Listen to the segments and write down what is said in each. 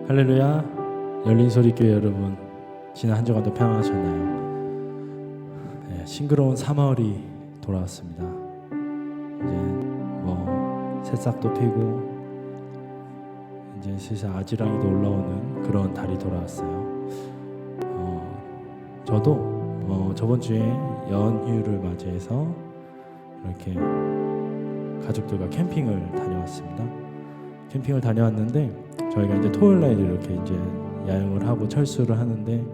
할렐루야. 열린소리교회 여러분, 지난 한 주간도 평안하셨나요? 네, 싱그러운 3월이 돌아왔습니다. 이제 새싹도 피고 이제 슬슬 아지랑이도 올라오는 그런 달이 돌아왔어요. 저도 저번 주에 연휴를 맞이해서 이렇게 가족들과 캠핑을 다녀왔습니다. 캠핑을 다녀왔는데 저희가 이제 토요일 날 이렇게 이제 야영을 하고 철수를 하는데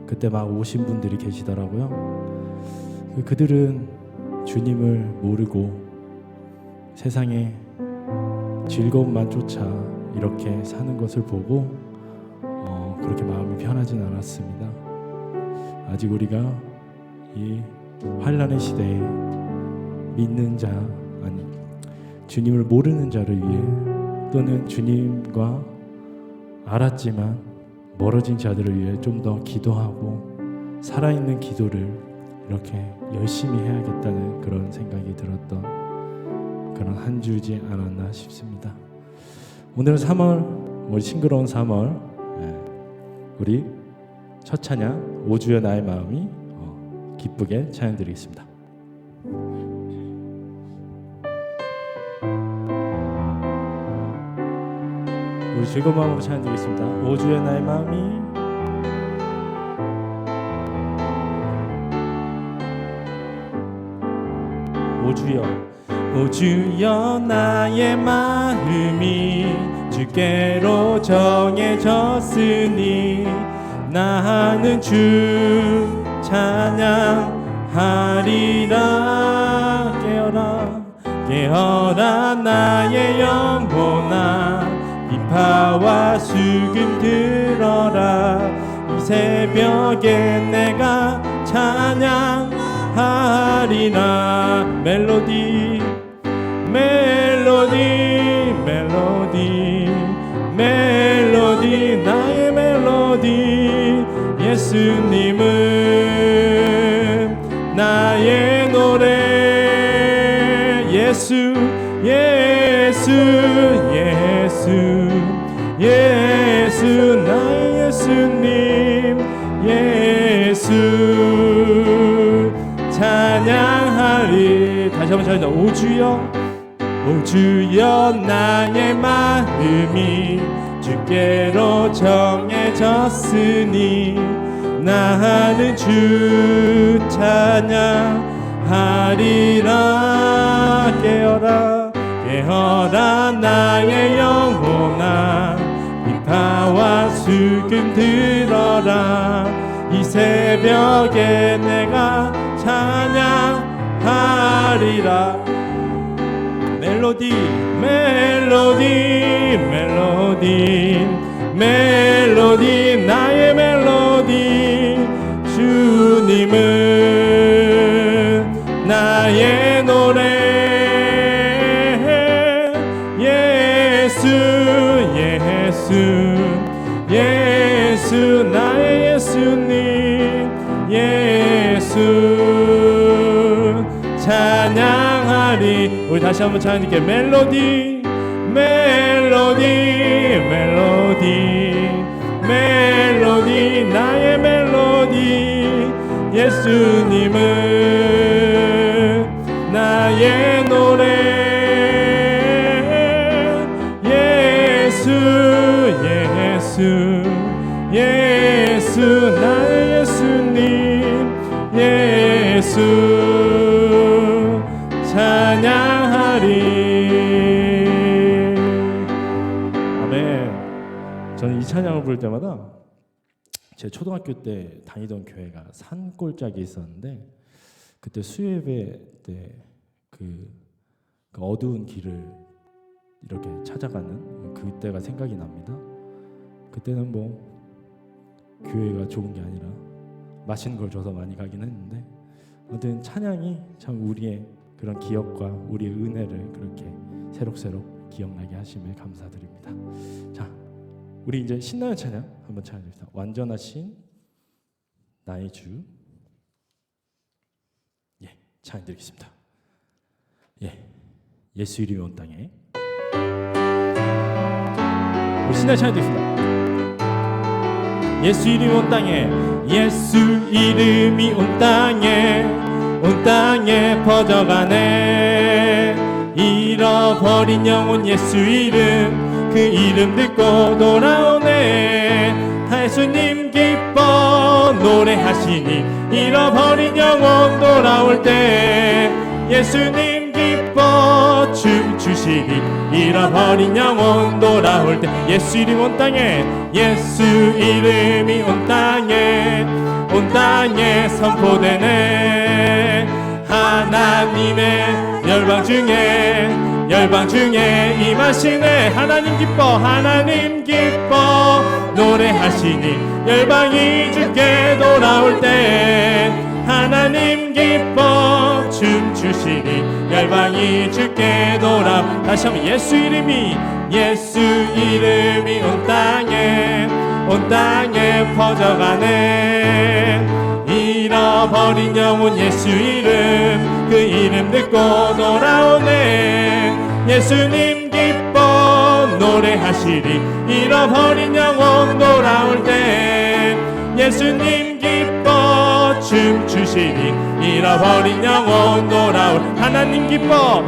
그때 막 오신 분들이 계시더라고요. 그들은 주님을 모르고 세상에 즐거움만 쫓아 이렇게 사는 것을 보고 그렇게 마음이 편하진 않았습니다. 아직 우리가 이 환난의 시대에 믿는 자, 아니 주님을 모르는 자를 위해 또는 주님과 알았지만 멀어진 자들을 위해 좀 더 기도하고 살아있는 기도를 이렇게 열심히 해야겠다는 그런 생각이 들었던 그런 한 주지 않았나 싶습니다. 오늘은 3월, 우리 싱그러운 3월, 우리 첫 찬양 오주여 나의 마음이 기쁘게 찬양 드리겠습니다. 우리 즐거운 마음으로 찬양 드리겠습니다. 오주여 나의 마음이 오주여 나의 마음이 주께로 정해졌으니 나는 주 찬양하리라. 깨어라 나의 영혼아, 비파와 수금 들어라. 이 새벽에 내가 찬양하리라. 멜로디 나의 멜로디. 예수님은 나의 노래. 예수 나의 예수님. 예수 찬양하리. 다시 한번 찬양. 오주여 나의 마음이 주께로 정해졌으니 나는 주 찬양하리라. 깨어라 나의 영혼아, 비파와 수금 들어라. 이 새벽에 내가 찬양하리라. 멜로디 나의 멜로디. 주님은 나의 노래. 예수 나의 예수님. 예수 찬양하리. 우리 다시 한번 찬양할게. 멜로디 나의 멜로디. 예수님은 나의 노래. 예수 나의 예수님. 예수 찬양하리. 아멘. 저는 이 찬양을 부를 때마다 제 초등학교 때 다니던 교회가 산골짜기에 있었는데 그때 수요예배 때 그 어두운 길을 이렇게 찾아가는 그때가 생각이 납니다. 그때는 뭐 교회가 좋은 게 아니라 맛있는 걸 줘서 많이 가긴 했는데 아무튼 찬양이 참 우리의 그런 기억과 우리의 은혜를 그렇게 새록새록 기억나게 하심에 감사드립니다. 자, 우리 이제 신나는 찬양 한번 찬양합시다. 완전하신 나의 주. 찬양 드리겠습니다. 예수 이름이 온 땅에. 우리 신나는 찬양 드리겠습니다. 예수 이름이 온 땅에, 예수 이름이 온 땅에 퍼져가네. 잃어버린 영혼 예수 이름, 그 이름 듣고 돌아오네. 예수님 기뻐 노래하시니 잃어버린 영혼 돌아올 때. 예수님 기뻐 춤추시니 잃어버린 영혼 돌아올 때. 예수 이름 온 땅에, 예수 이름이 온 땅에 선포되네. 하나님의 열방 중에 임하시네. 하나님 기뻐 노래하시니 열방이 주께 돌아올 때. 하나님 기뻐 춤추시니 열방이 주께 돌아. 다시 한번 예수 이름이 온 땅에 퍼져가네. 잃어버린 영혼 예수 이름, 그 이름 듣고 돌아오네. 예수님 기뻐 노래하시리 잃어버린 영혼 돌아올 때. 예수님 기뻐 춤추시리 잃어버린 영혼 돌아올. 하나님 기뻐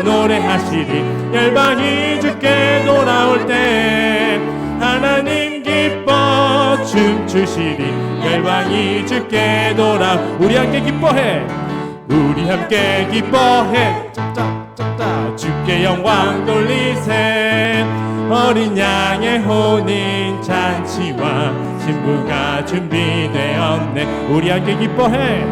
노래하시리 열방이 주께 돌아올 때. 하나님 기뻐 춤추시리 열방이 주께 돌아. 우리 함께 기뻐해 짝짝짝짝 주께 영광 돌리세. 어린 양의 혼인 잔치와 신부가 준비되었네. 우리 함께 기뻐해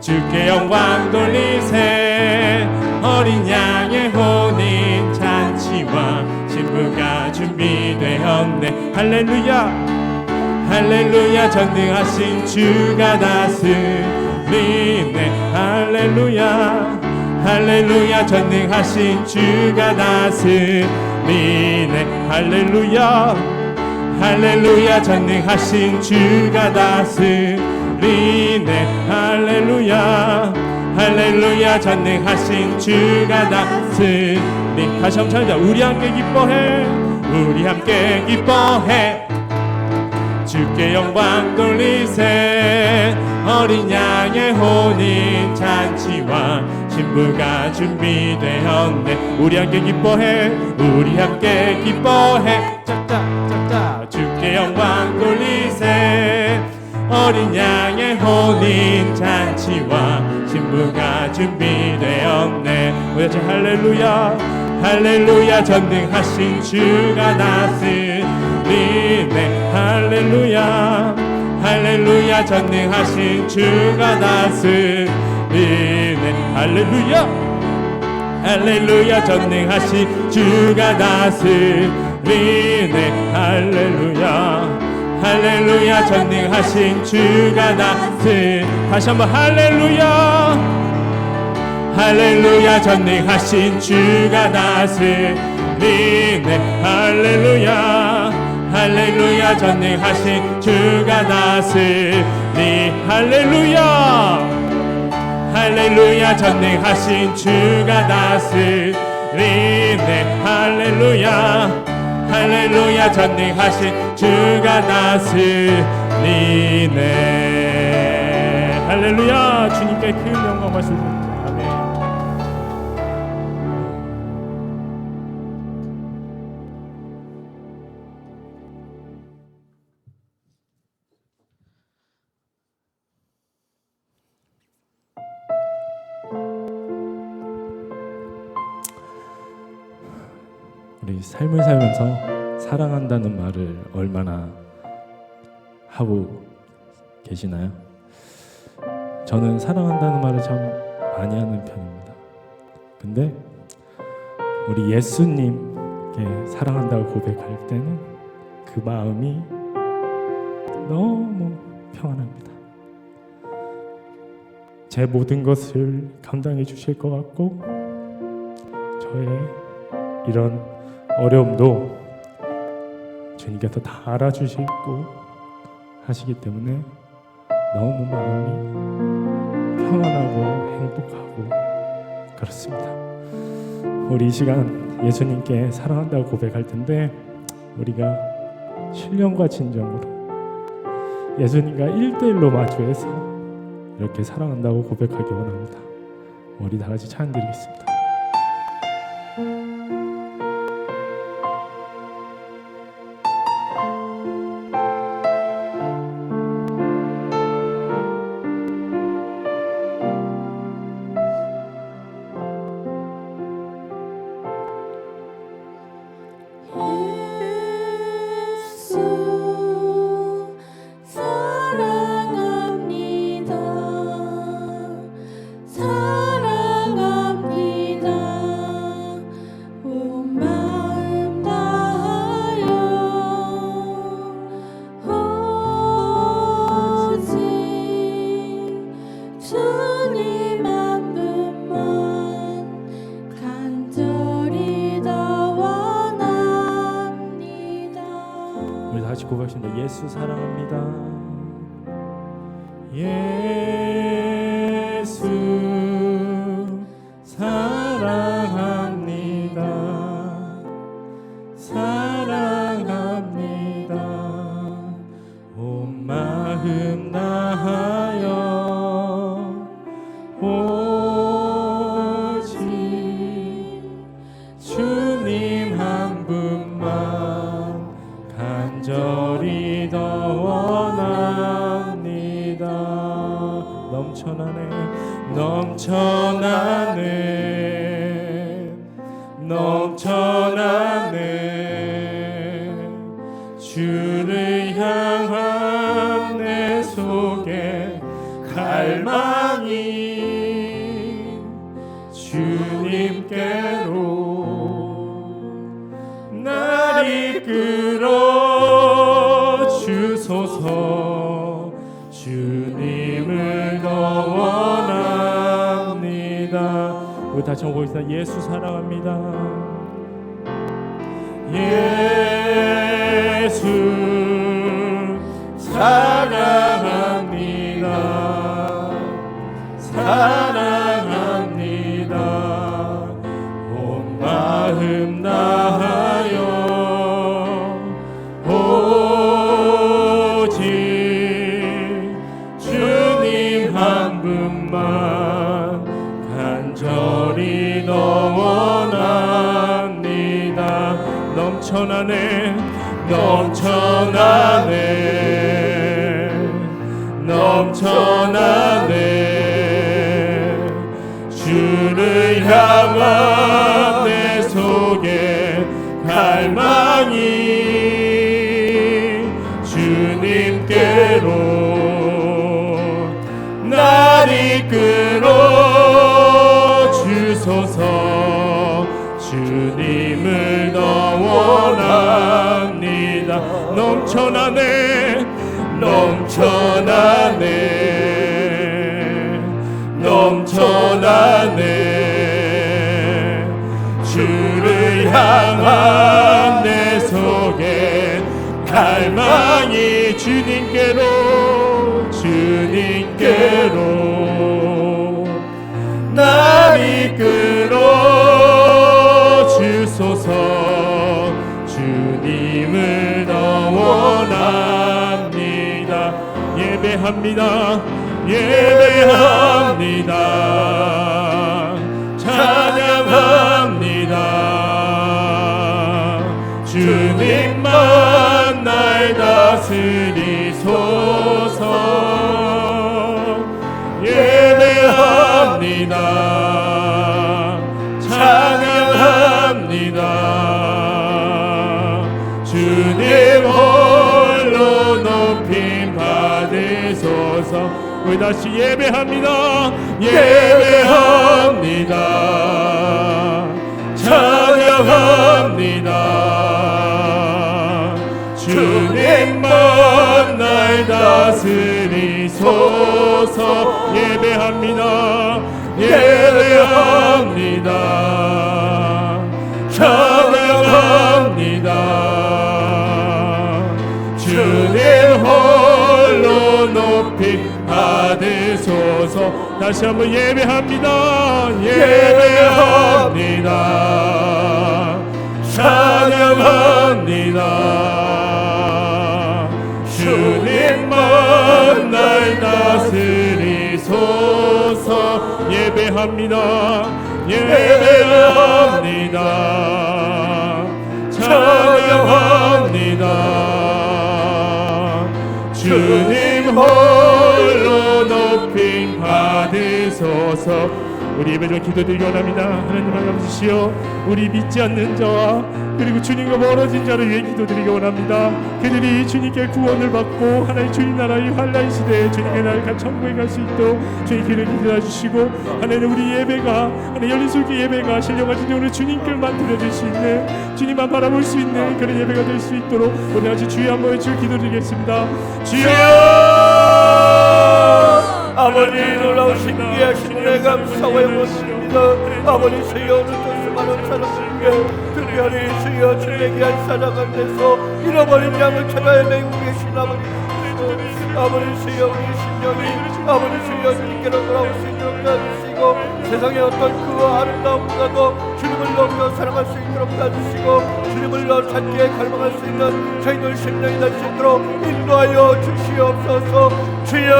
주께 영광 돌리세. 어린 양의 혼인 잔치와 신부가 준비되었네. 할렐루야 전능하신 주가 다스리네. 할렐루야 전능하신 주가 다스리네. 할렐루야 전능하신 주가 다스리네. 할렐루야 전능하신 주가 다스리네. 다시 한번 찾자. 우리 함께 기뻐해 주께 영광 돌리세. 어린 양의 혼인 잔치와 신부가 준비되었네. 우리 함께 기뻐해 짝짝짝짝 주께 영광 돌리세. 어린 양의 혼인 잔치와 신부가 준비되었네. 우리 같이 할렐루야 전능하신 주가 다스리네. 할렐루야 전능하신 주가 다스리네. 할렐루야 전능하신 주가 다스리네. 할렐루야 전능하신 주가 다스리네. 다시 한번 할렐루야 전능하신 주가 다스리네. 할렐루야 전능하신 주가 다스리네. 할렐루야 전능하신 주가 다스리네. 할렐루야 전능하신 주가 다스리네. 할렐루야. 주님께 큰 영광 말씀드립니다. 아멘. 우리 삶을 살면서 사랑한다는 말을 얼마나 하고 계시나요? 저는 사랑한다는 말을 참 많이 하는 편입니다. 근데 우리 예수님께 사랑한다고 고백할 때는 그 마음이 너무 평안합니다. 제 모든 것을 감당해 주실 것 같고, 저의 이런 어려움도 주님께서 다 알아주시고 하시기 때문에 너무 마음이 평안하고 행복하고 그렇습니다. 우리 이 시간 예수님께 사랑한다고 고백할 텐데 우리가 신령과 진정으로 예수님과 1대1로 마주해서 이렇게 사랑한다고 고백하기 원합니다. 우리 다 같이 찬양 드리겠습니다. 다시 고백하십니다. 예수 사랑합니다. 예수 사랑합니다. 사랑합니다. 온 마음 다하여 오직 주님 한 분만 간절히 더 원합니다. 넘쳐나네 주를 향한 내 속에 갈망이 주님께로 날 이끌어 주소서. 주님을 더 원합니다. 우리 다시 한번 보겠습니다. 예수 사랑합니다. 예수 사랑합니다. 사랑합니다. 온 마음 다하여 오직 주님 한 분만 간절히 더 원합니다. 넘쳐나네 주를 향한 내 속에 갈망이 주님께로 날 이끌어 주소서. 주님을 더 원합니다. 넘쳐나네 주를 향한 내 속에 갈망이 주님께로 날 이끌어 주소서. 주님을 더 원합니다. 예배합니다. 찬양합니다. 주님만 날 다스리소서. 예배합니다. 찬양합니다. 주님 홀로 높임 받으소서. 우리 다시 예배합니다. 찬양합니다. 주님만 날 다스리소서. 예배합니다. 찬양합니다. 주님 홀로 높이 받으소서. 다시 한번 예배합니다. 찬양합니다. 주님만 날 다스리소서. 예배합니다. 예배합니다. 찬양합니다. 주님 홀로 높임 받으소서. 우리 예배를 기도드리기 원합니다. 하나님 아버지시여, 우리 믿지 않는 자와 그리고 주님과 멀어진 자를 위해 기도드리기 원합니다. 그들이 주님께 구원을 받고 하나님 주님 나라의 환난 시대에 주님의 나라가 천국에 갈 수 있도록 주님 길을 인도해 주시고, 하나님 우리 예배가 하나님 열린 술기 예배가 신령하신 오늘 주님께만 드려질 수 있는, 주님만 바라볼 수 있는 그런 예배가 될 수 있도록 우리 같이 주여 한번 외쳐 기도드리겠습니다. 주여! 아버지 놀라우신 귀하신 은혜 감사와 영원입니다. 아버지 주여 오늘 많은 사람들에게 특별히 주여 주의 귀한 사랑 가운데서 잃어버린 양을 찾아 헤매고 계신 아버지 주여 우리 심령이 아버지 주여 주님께로 돌아올 수 있도록 도와주시고, 세상의 어떤 그 아름다움보다도 주님을 더욱더 사랑할 수 있도록 도와주시고, 주님을 더 찾기에 갈망할 수 있는 저희들 심령이 될 수 있도록 인도하여 주시옵소서. 주여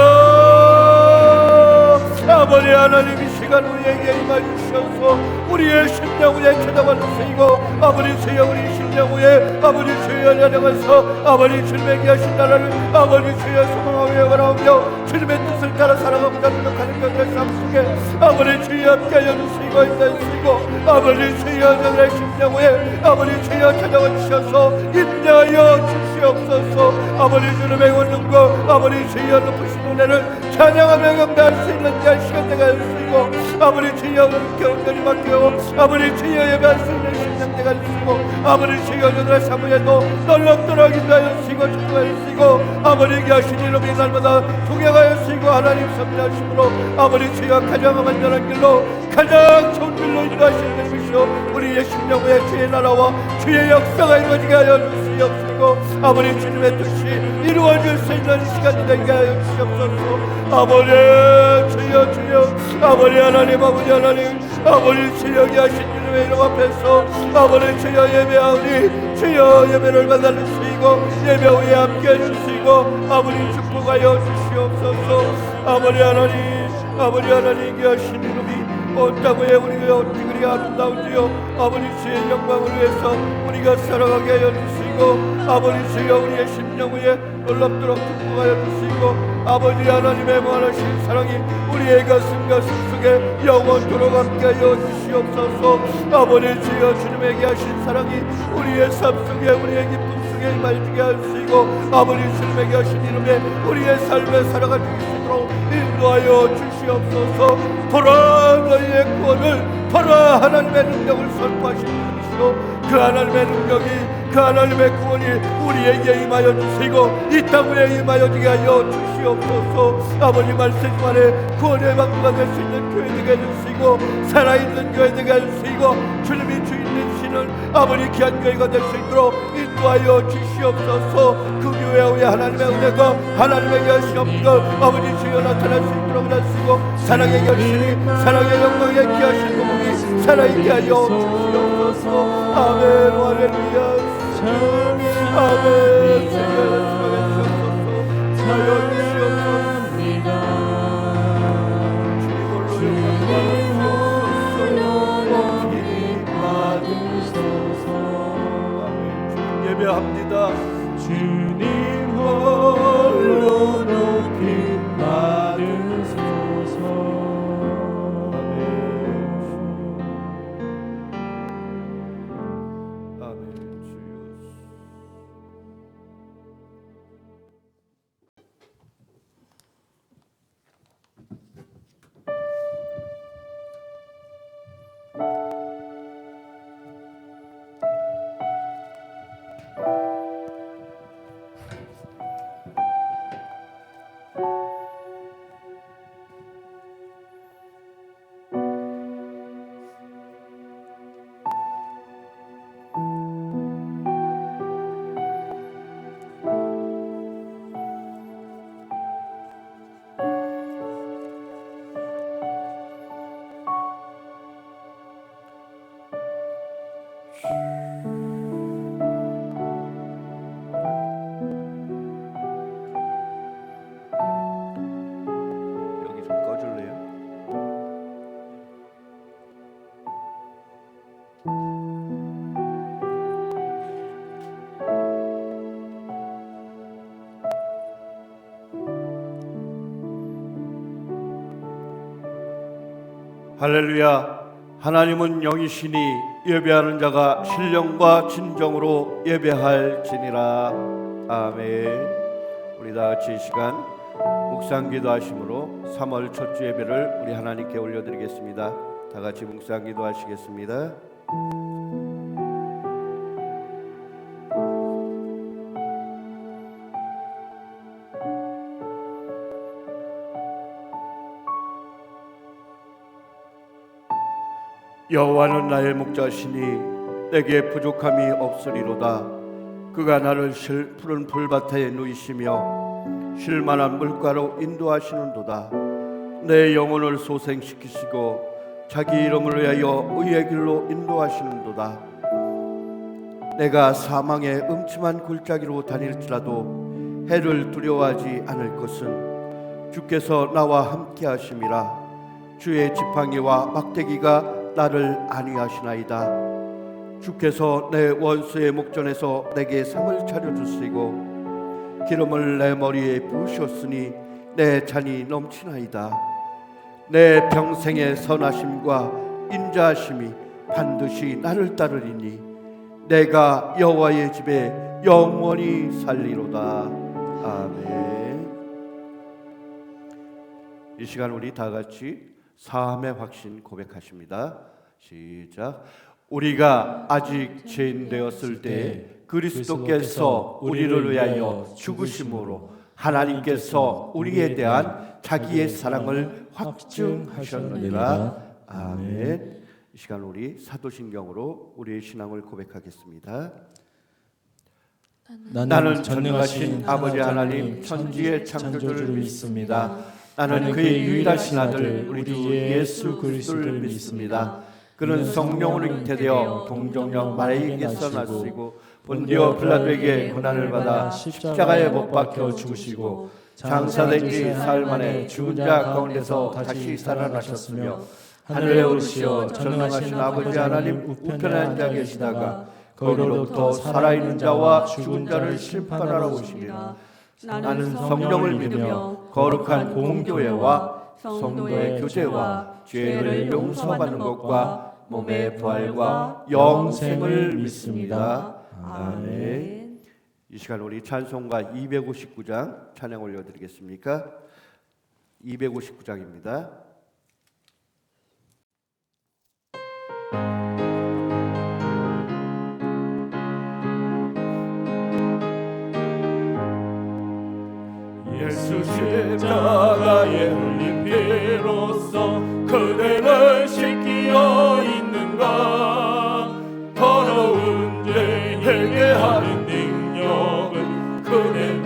아버지 하나님 이 시간 우리에게 임하여 주셔서 우리의 심령 위에 찾아와 주시고, 아버지 주여 우리 심령 위에 아버지 주여 내려가서 아버지 주님의 귀하신 나라를 아버지 주여 소망하며 바라오며 주님의 뜻을 따라 살아가고자 노력하는 것들 삶 속에 아버지 주여 함께하여 주시고 인도하시고, 아버지 주여 저들의 심령 위에 아버지 주여 찾아와 주셔서 인도하여 주시옵소서. 아버지 주님의 원능과 아버지 주여 높으신 은혜를 찬양하며 경배할 수 있는 시간 되가 주시고, 아버지 주여 그렇게 온전히 맡겨 아버지 주여 예배할 수 있는 심령 되가 주시고, 아버지 주여 저들의 사무에도 놀랍도록 인도하여 주시고 축복하여 주시고, 아버지 귀하신 이름이 날마다 동행하여 주시고 하나님 섭리하심으로 아버지 주여 가장 안전한 길로 가장 좋은 길로 인도하시는 이름이시오. 우리의 심령 위에 주의 나라와 주의 역사가 이루어지게 하여 주시옵시고, 아버지 주님의 뜻이 이루어질 수 있는 시간이 되게 하여 주시옵소서. 아버지 주여 주여 아버지 하나님 아버지 하나님 아버지 주여 귀하신 주님의 이름 앞에서 아버지 주여 예배하오니 주여 예배를 받아주시고 예배 후에 함께해 주시고 아버지 축복하여 주시옵소서. 아버지 하나님 귀하신 이름이 온 땅에 우리가 어찌 그리 아름다운지요. 아버지 주의 영광을 위해서 우리가 살아가게 하여 주시고, 아버지 주여 우리의 심령 위에 놀랍도록 축복하여 주시고, 아버지 하나님의 무한하신 사랑이 우리의 가슴 속에 영원토록 함께하여 주시옵소서. 아버지 주여 주님의 귀하신 사랑이 우리의 삶 속에 우리의 기쁨 속에 임하게 하시고, 아버지 주님의 귀하신 이름에 우리의 삶에 살아가 주시도록 인도하여 주시옵소서. 돌아 너희의 구원을 돌아 하나님의 능력을 선포하시는 분이시오. 그 하나님의 능력이 그 하나님의 구원이 우리에게 임하여 주시고 이 땅 위에 임하여 주게 하여 주시옵소서. 아버지 말씀 안에 구원의 방주가 될 수 있는 교회 되게 해주시고 살아있는 교회 되게 해주시고 주님이 주인 되시는 아버지 귀한 교회가 될 수 있도록 인도하여 주시옵소서. 그 교회 위에 하나님의 은혜가 하나님의 결실없고 아버지 주여 나타날 수 있도록 하시고 사랑의 결실이 사랑의 영광에 귀하신 부분이 살아있게 하여 주시옵소서. 아멘. 할렐루야. 아멘. 예배합니다. 주님 홀로 높이 받으소서. 아멘. 주여. 할렐루야. 하나님은 영이시니 예배하는 자가 신령과 진정으로 예배할지니라. 아멘. 우리 다 같이 이 시간 묵상기도 하심으로 3월 첫 주 예배를 우리 하나님께 올려드리겠습니다. 다 같이 묵상기도 하시겠습니다. 여호와는 나의 목자시니 내게 부족함이 없으리로다. 그가 나를 푸른 풀밭에 누이시며 쉴만한 물가로 인도하시는도다. 내 영혼을 소생시키시고 자기 이름을 위하여 의의 길로 인도하시는도다. 내가 사망의 음침한 골짜기로 다닐지라도 해를 두려워하지 않을 것은 주께서 나와 함께 하심이라. 주의 지팡이와 막대기가 나를 안위하시나이다. 주께서 내 원수의 목전에서 내게 상을 차려주시고 기름을 내 머리에 부으셨으니 내 잔이 넘치나이다. 내 평생의 선하심과 인자하심이 반드시 나를 따르리니 내가 여호와의 집에 영원히 살리로다. 아멘. 이 시간 우리 다 같이 사함의 확신 고백하십니다. 시작. 우리가 아직 죄인 되었을 때 그리스도께서 우리를 위하여 죽으심으로 하나님께서 우리에 대한 자기의 사랑을 확증하셨느니라. 아멘. 이 시간 우리 사도신경으로 우리의 신앙을 고백하겠습니다. 나는 전능하신 아버지 하나님 천지의 창조주를 믿습니다. 나는 그의 유일하신 아들 우리 주 예수 그리스도를 믿습니다. 그는 성령으로 잉태되어 동정녀 마리아에게서 나시고 본디오 빌라도에게 고난을 받아 십자가에 못 박혀 죽으시고 장사된 지 사흘 만에 죽은 자 가운데서 다시 살아나셨으며 하늘에 오르시어 전능하신 아버지 하나님 우편에 앉아 계시다가 거기로부터 살아있는 자와 죽은 자를 심판하러 오시리라. 나는 성령을 믿으며 거룩한 공교회와 성도의 교제와 죄를 용서받는 것과 몸의 부활과 영생을 믿습니다. 아멘. 이 시간 우리 찬송가 259장 찬양 올려드리겠습니까? 259장입니다. 예수 십자가에 흘린 피로써 그대를 씻기어 있는가. 더러운 죄 회개하는 능력은 그대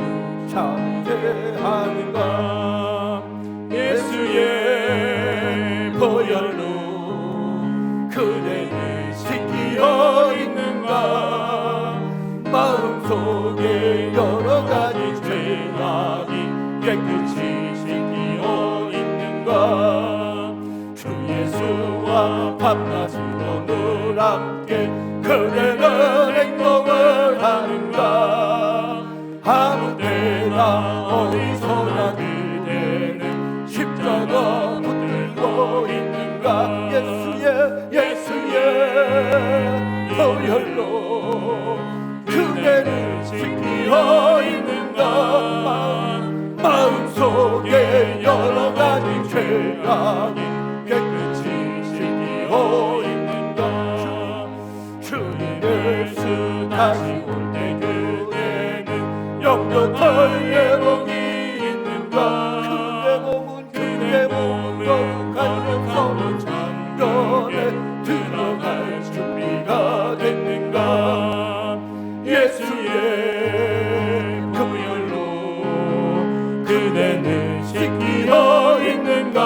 잠재하는가. 예수의 보혈로 그대를 씻기어 있는가. 마음속에 여러 가지 죄악이 깨끗이 씻기어 있는가. 주 예수와 밤낮으로 늘 함께 그대는 행복을 하는가. 아무 때나 어디서나 그대는 십자가 붙들고 있는가. 예수의 보혈로 그대는 씻기어 있는가. 마음속에 여러 가지 죄악이 깨끗이 씻기어 있는가. 주 예수 다시 올 때 그대는 영원한 예복이 있는가. 그대 몸은 거룩한 영성을 창년에 들어갈 준비가 됐는가. 예수의 보혈로 그대는 씻기어 있는가.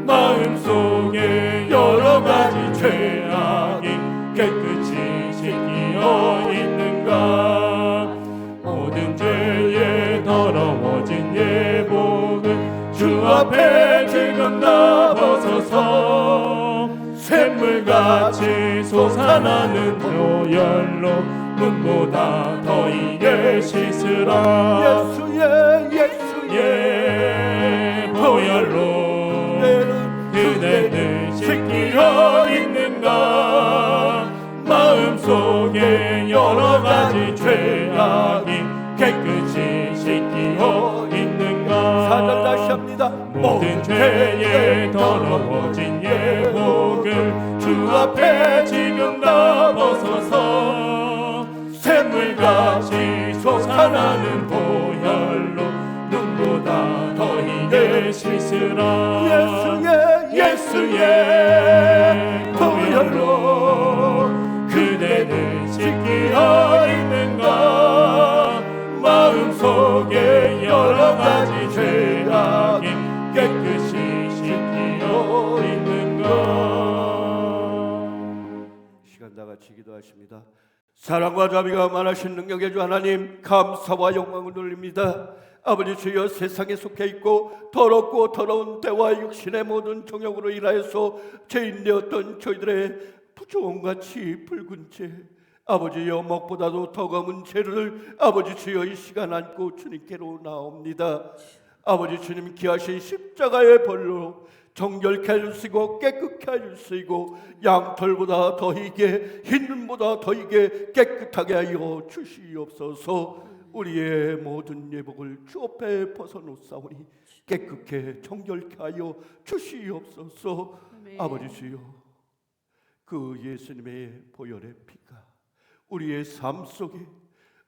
마음속에 여러 가지 죄악이 깨끗이 씻기어 있는가. 모든 죄에 더러워진 예복을 주 앞에 지금 다 벗어서 샘물같이 솟아나는 보혈로 눈보다 더 이게 씻으라. 예수의 보혈로 그대는 씻기어 있는가 마음속에 여러 가지 죄악이 깨끗이 씻기어 있는가 4절 다시 합니다. 모든 죄에 더러워진 예복을 주 앞에 지금 다 벗어서 샘물같이 솟아나는 보혈로 눈보다 더 희게 씻으라 예수의 보혈로 그대는 씻기어 있는가 마음속에 여러 가지 죄악이 깨끗이 씻기어 있는가. 시간 다 같이 기도하십니다. 사랑과 자비가 많으신 능력의 주 하나님, 감사와 영광을 돌립니다. 아버지 주여, 세상에 속해 있고 더럽고 더러운 때와 육신의 모든 정욕으로 인하여서 죄인 되었던 저희들의 부조음같이 붉은 죄, 아버지여 먹보다도 더 검은 죄를 아버지 주여 이 시간 안고 주님께로 나옵니다. 아버지 주님, 귀하신 십자가의 벌로 정결케 해주시고 깨끗게 해주시고 양털보다 더 희게 흰 눈보다 더 희게 깨끗하게 하여 주시옵소서. 우리의 모든 예복을 주 앞에 벗어놓사오니 깨끗게 정결케 하여 주시옵소서. 아버지 주여, 그 예수님의 보혈의 피가 우리의 삶 속에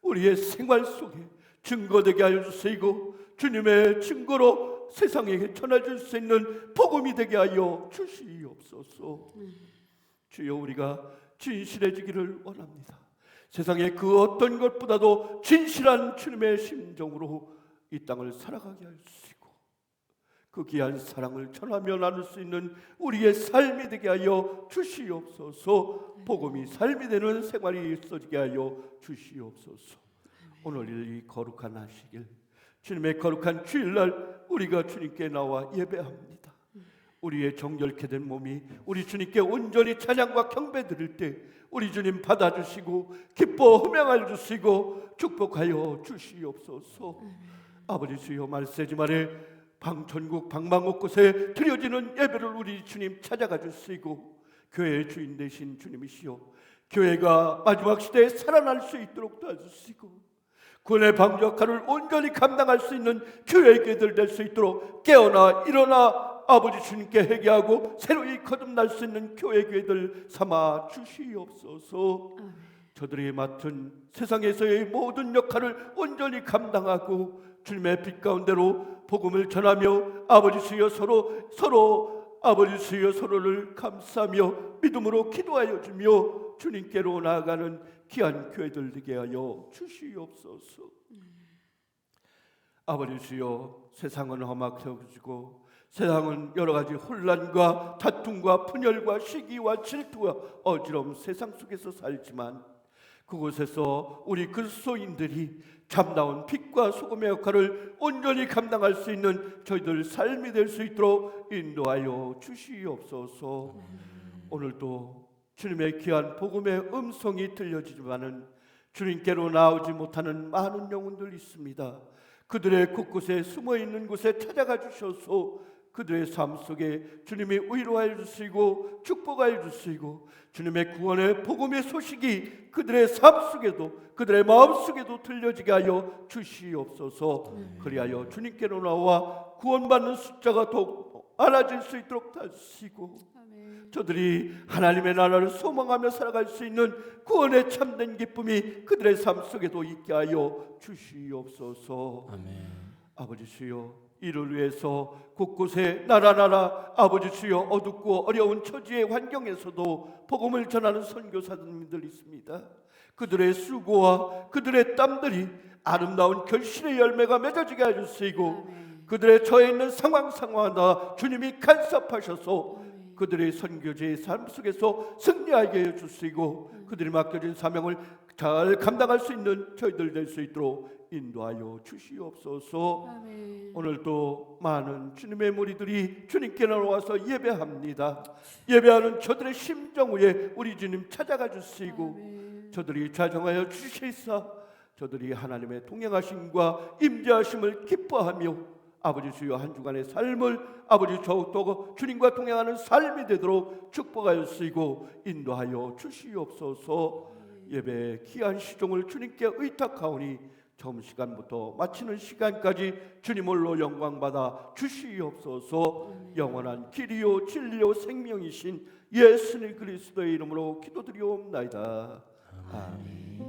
우리의 생활 속에 증거되게 하여 주시고 주님의 증거로 세상에게 전해질 수 있는 복음이 되게 하여 주시옵소서. 주여, 우리가 진실해지기를 원합니다. 세상의 그 어떤 것보다도 진실한 주님의 심정으로 이 땅을 살아가게 하시고 그 귀한 사랑을 전하며 나눌 수 있는 우리의 삶이 되게 하여 주시옵소서. 복음이 삶이 되는 생활이 있어지게 하여 주시옵소서. 오늘 이 거룩한 하시길 주님의 거룩한 주일날 우리가 주님께 나와 예배합니다. 우리의 정결케 된 몸이 우리 주님께 온전히 찬양과 경배 드릴 때 우리 주님 받아주시고 기뻐 흠양하여 주시고 축복하여 주시옵소서. 아버지 주여, 말세지 말에 방천국 방방곡 곳에 드려지는 예배를 우리 주님 찾아가 주시고 교회의 주인 되신 주님이시여, 교회가 마지막 시대에 살아날 수 있도록 도와주시고 구원의 방주 역할을 온전히 감당할 수 있는 교회의 교회들 될 수 있도록 깨어나 일어나 아버지 주님께 회개하고 새로이 거듭날 수 있는 교회 교회들 삼아 주시옵소서. 저들이 맡은 세상에서의 모든 역할을 온전히 감당하고 주님의 빛 가운데로 복음을 전하며 아버지 주여 서로 아버지 주여 서로를 감싸며 믿음으로 기도하여 주며 주님께로 나아가는 귀한 교회들 되게 하여 주시옵소서. 아버지 주여, 세상은 험악해지고 세상은 여러 가지 혼란과 다툼과 분열과 시기와 질투와 어지러움 세상 속에서 살지만 그곳에서 우리 그리스도인들이 참다운 빛과 소금의 역할을 온전히 감당할 수 있는 저희들 삶이 될 수 있도록 인도하여 주시옵소서. 오늘도 주님의 귀한 복음의 음성이 들려지지만은 주님께로 나오지 못하는 많은 영혼들 있습니다. 그들의 곳곳에 숨어있는 곳에 찾아가 주셔서 그들의 삶 속에 주님이 위로하여 주시고 축복하여 주시고 주님의 구원의 복음의 소식이 그들의 삶 속에도 그들의 마음 속에도 들려지게 하여 주시옵소서. 그리하여 주님께로 나와 구원받는 숫자가 더욱 많아질 수 있도록 하시고 저들이 하나님의 나라를 소망하며 살아갈 수 있는 구원의 참된 기쁨이 그들의 삶 속에도 있게 하여 주시옵소서. 아멘. 아버지 주여, 이를 위해서 곳곳에 나라 아버지 주여 어둡고 어려운 처지의 환경에서도 복음을 전하는 선교사님들 있습니다. 그들의 수고와 그들의 땀들이 아름다운 결실의 열매가 맺어지게 해주시고 그들의 처해 있는 상황마다 주님이 간섭하셔서 그들의 선교제의 삶 속에서 승리하게 해주시고 그들이 맡겨진 사명을 잘 감당할 수 있는 저희들 될 수 있도록 인도하여 주시옵소서. 아멘. 오늘도 많은 주님의 무리들이 주님께 나와서 예배합니다. 예배하는 저들의 심정 위에 우리 주님 찾아가 주시고 아멘. 저들이 좌정하여 주시사 저들이 하나님의 동행하심과 임재하심을 기뻐하며 아버지 주여 한 주간의 삶을 아버지 더욱더 주님과 동행하는 삶이 되도록 축복하여 쓰이고 인도하여 주시옵소서. 예배 귀한 시종을 주님께 의탁하오니 처음 시간부터 마치는 시간까지 주님 홀로 영광받아 주시옵소서. 영원한 길이요 진리요 생명이신 예수님 그리스도의 이름으로 기도드리옵나이다. 아멘.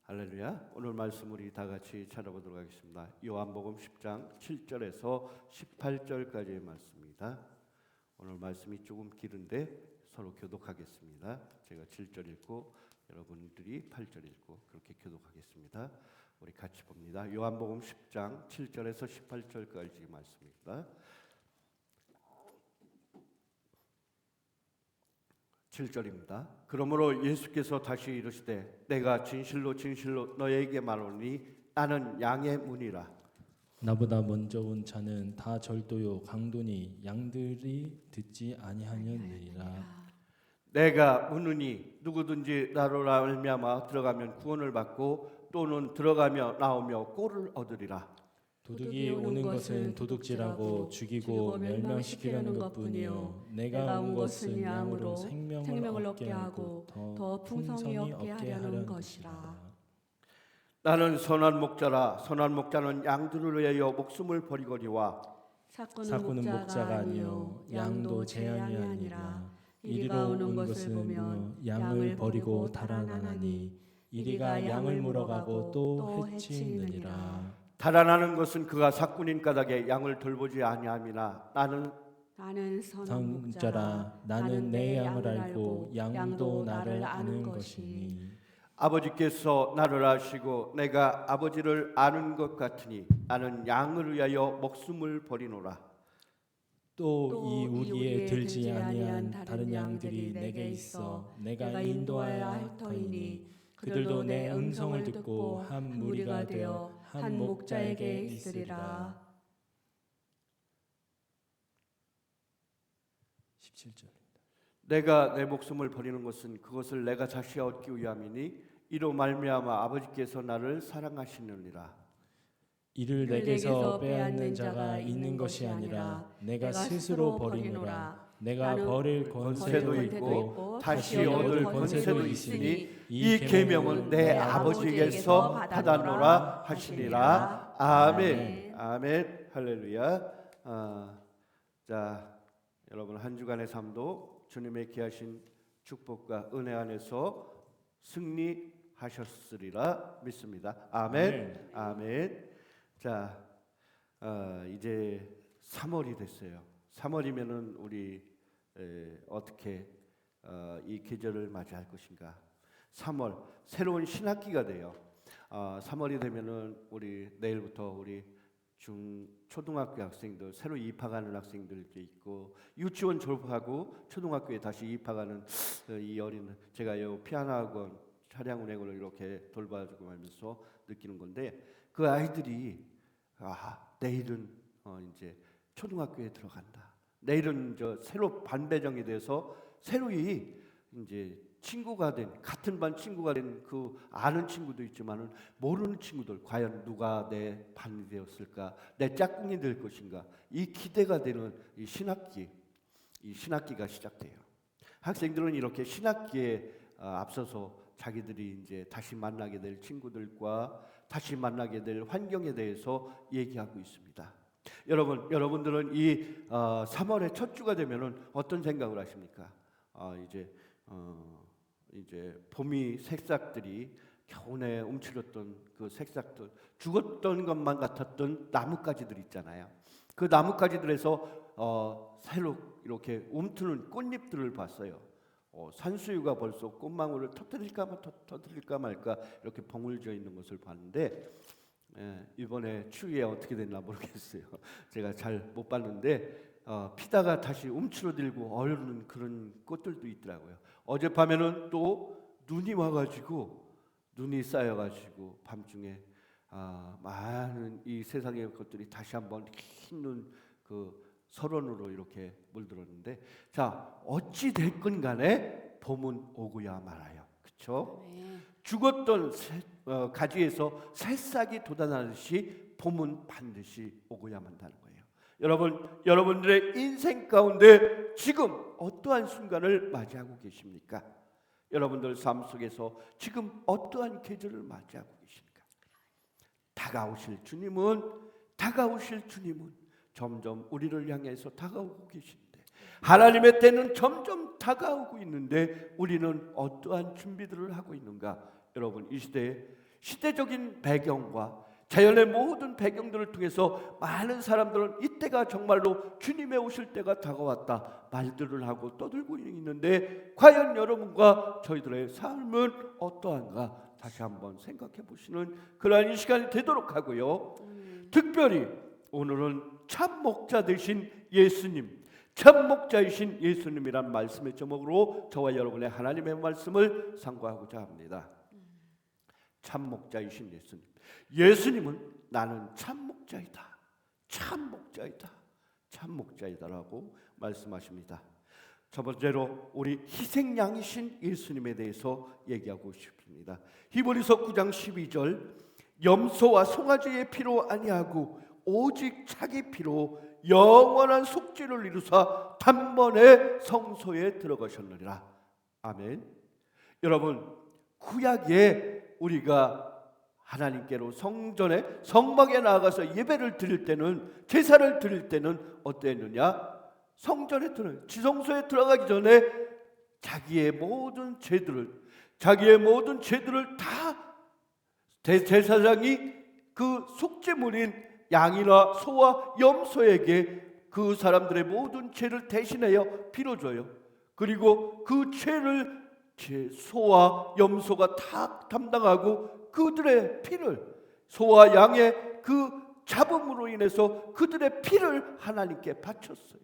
할렐루야. 오늘 말씀 우리 다 같이 찾아보도록 하겠습니다. 요한복음 10장 7절에서 18절까지의 말씀입니다. 오늘 말씀이 조금 길은데 서로 교독하겠습니다. 제가 7절 읽고 여러분들이 8절 읽고 그렇게 교독하겠습니다. 우리 같이 봅니다. 요한복음 10장 7절에서 18절까지 말씀입니다. 7절입니다. 그러므로 예수께서 다시 이르시되 내가 진실로 진실로 너에게 말하노니 나는 양의 문이라. 나보다 먼저 온 자는 다 절도요 강도니 양들이 듣지 아니하느니라. 내가 문이니 누구든지 나로 말미암아 들어가면 구원을 받고 또는 들어가며 나오며 꼴을 얻으리라. 도둑이 오는 것은 도둑질하고 죽이고 멸망시키려는 것뿐이요 내가 온 것은 양으로 생명을 얻게 하고 더 풍성히 얻게 하려는 것이라. 나는 선한 목자라. 선한 목자는 양들을 위하여 목숨을 버리거니와 사꾼은 목자가 아니요 양도 제한이 아니라. 이리가 오는 것을 보며 양을 버리고 달아나나니 이리가 양을 물어가고 또 해치느니라. 달아나는 것은 그가 사꾼인 까닭에 양을 돌보지 아니함이나 나는 선한 목자라. 나는 내 양을 알고 양도 나를 아는 것이니 아버지께서 나를 아시고 내가 아버지를 아는 것 같으니 나는 양을 위하여 목숨을 버리노라. 또 이 우리에 들지 아니한 다른 양들이 내게 있어 내가 인도하여야 할 터이니 그들도 내 음성을 듣고 한 무리가 되어 한 목자에게 있으리라. 17절입니다. 내가 내 목숨을 버리는 것은 그것을 내가 다시 얻기 위함이니 이로 말미암아 아버지께서 나를 사랑하시느니라. 이를 내게서 빼앗는 자가 있는 것이 아니라 내가 스스로 버리노라. 내가 버릴 권세도 있고 다시 얻을 권세도 있으니 이 계명은 내 아버지에게서 받았노라 하시니라. 아멘. 아멘. 할렐루야. 자, 여러분 한 주간의 삶도 주님의 귀하신 축복과 은혜 안에서 승리하셨으리라 믿습니다. 아멘. 아멘. 자, 이제 3월이 됐어요. 3월이면은 우리 어떻게 이 계절을 맞이할 것인가? 3월 새로운 신학기가 돼요. 3월이 되면은 우리 내일부터 우리 초등학교 학생들 새로 입학하는 학생들도 있고 유치원 졸업하고 초등학교에 다시 입학하는 이 어린 제가 요 피아노 학원 차량 운행을 이렇게 돌봐주고 하면서 느끼는 건데 그 아이들이 내일은 이제 초등학교에 들어간다. 내일은 새로 반 배정이 돼서 새로이 이제 친구가 된 같은 반 친구가 된 그 아는 친구도 있지만은 모르는 친구들 과연 누가 내 반이 되었을까? 내 짝꿍이 될 것인가? 이 기대가 되는 이 신학기가 시작돼요. 학생들은 이렇게 신학기에 앞서서 자기들이 이제 다시 만나게 될 친구들과 다시 만나게 될 환경에 대해서 얘기하고 있습니다. 여러분들은 이 3월의 첫 주가 되면은 어떤 생각을 하십니까? 이제 봄이 새싹들이 겨우내 움츠렸던 그 새싹들, 죽었던 것만 같았던 나뭇가지들 있잖아요. 그 나뭇가지들에서 새로 이렇게 움트는 꽃잎들을 봤어요. 산수유가 벌써 꽃망울을 터뜨릴까 말까 이렇게 버물져 있는 것을 봤는데 이번에 추위에 어떻게 됐나 모르겠어요. 제가 잘 못 봤는데 피다가 다시 움츠러들고 얼는 그런 꽃들도 있더라고요. 어젯밤에는 또 눈이 와가지고 눈이 쌓여가지고 밤중에 많은 이 세상의 것들이 다시 한번 흰 눈 그 설원으로 이렇게 물들었는데, 자, 어찌 됐건 간에 봄은 오고야 말아요. 그렇죠? 아멘. 죽었던 가지에서 새싹이 돋아나듯이 봄은 반드시 오고야 만다는 거예요. 여러분들의 인생 가운데 지금 어떠한 순간을 맞이하고 계십니까? 여러분들 삶 속에서 지금 어떠한 계절을 맞이하고 계십니까? 다가오실 주님은 점점 우리를 향해서 다가오고 계신데, 하나님의 때는 점점 다가오고 있는데 우리는 어떠한 준비들을 하고 있는가? 여러분, 이 시대에 시대적인 배경과 자연의 모든 배경들을 통해서 많은 사람들은 이때가 정말로 주님의 오실 때가 다가왔다 말들을 하고 떠들고 있는데, 과연 여러분과 저희들의 삶은 어떠한가 다시 한번 생각해 보시는 그러한 이 시간이 되도록 하고요. 특별히 오늘은 참 목자 되신 예수님, 참 목자이신 예수님이란 말씀의 제목으로 저와 여러분의 하나님의 말씀을 상고하고자 합니다. 참 목자이신 예수님은 나는 참 목자이다, 참 목자이다라고 말씀하십니다. 첫 번째로 우리 희생양이신 예수님에 대해서 얘기하고 싶습니다. 히브리서 9장 12절, 염소와 송아지의 피로 아니하고 오직 자기 피로 영원한 속죄를 이루사 단번에 성소에 들어가셨느니라. 아멘. 여러분, 구약에 우리가 하나님께로 성전에 성막에 나아가서 예배를 드릴 때는, 제사를 드릴 때는 어땠느냐? 성전에 지성소에 들어가기 전에 자기의 모든 죄들을 다 제사장이 그 속죄물인 양이나 소와 염소에게 그 사람들의 모든 죄를 대신하여 피로 줘요. 그리고 그 죄를 소와 염소가 다 담당하고 그들의 피를, 소와 양의 그 잡음으로 인해서 그들의 피를 하나님께 바쳤어요.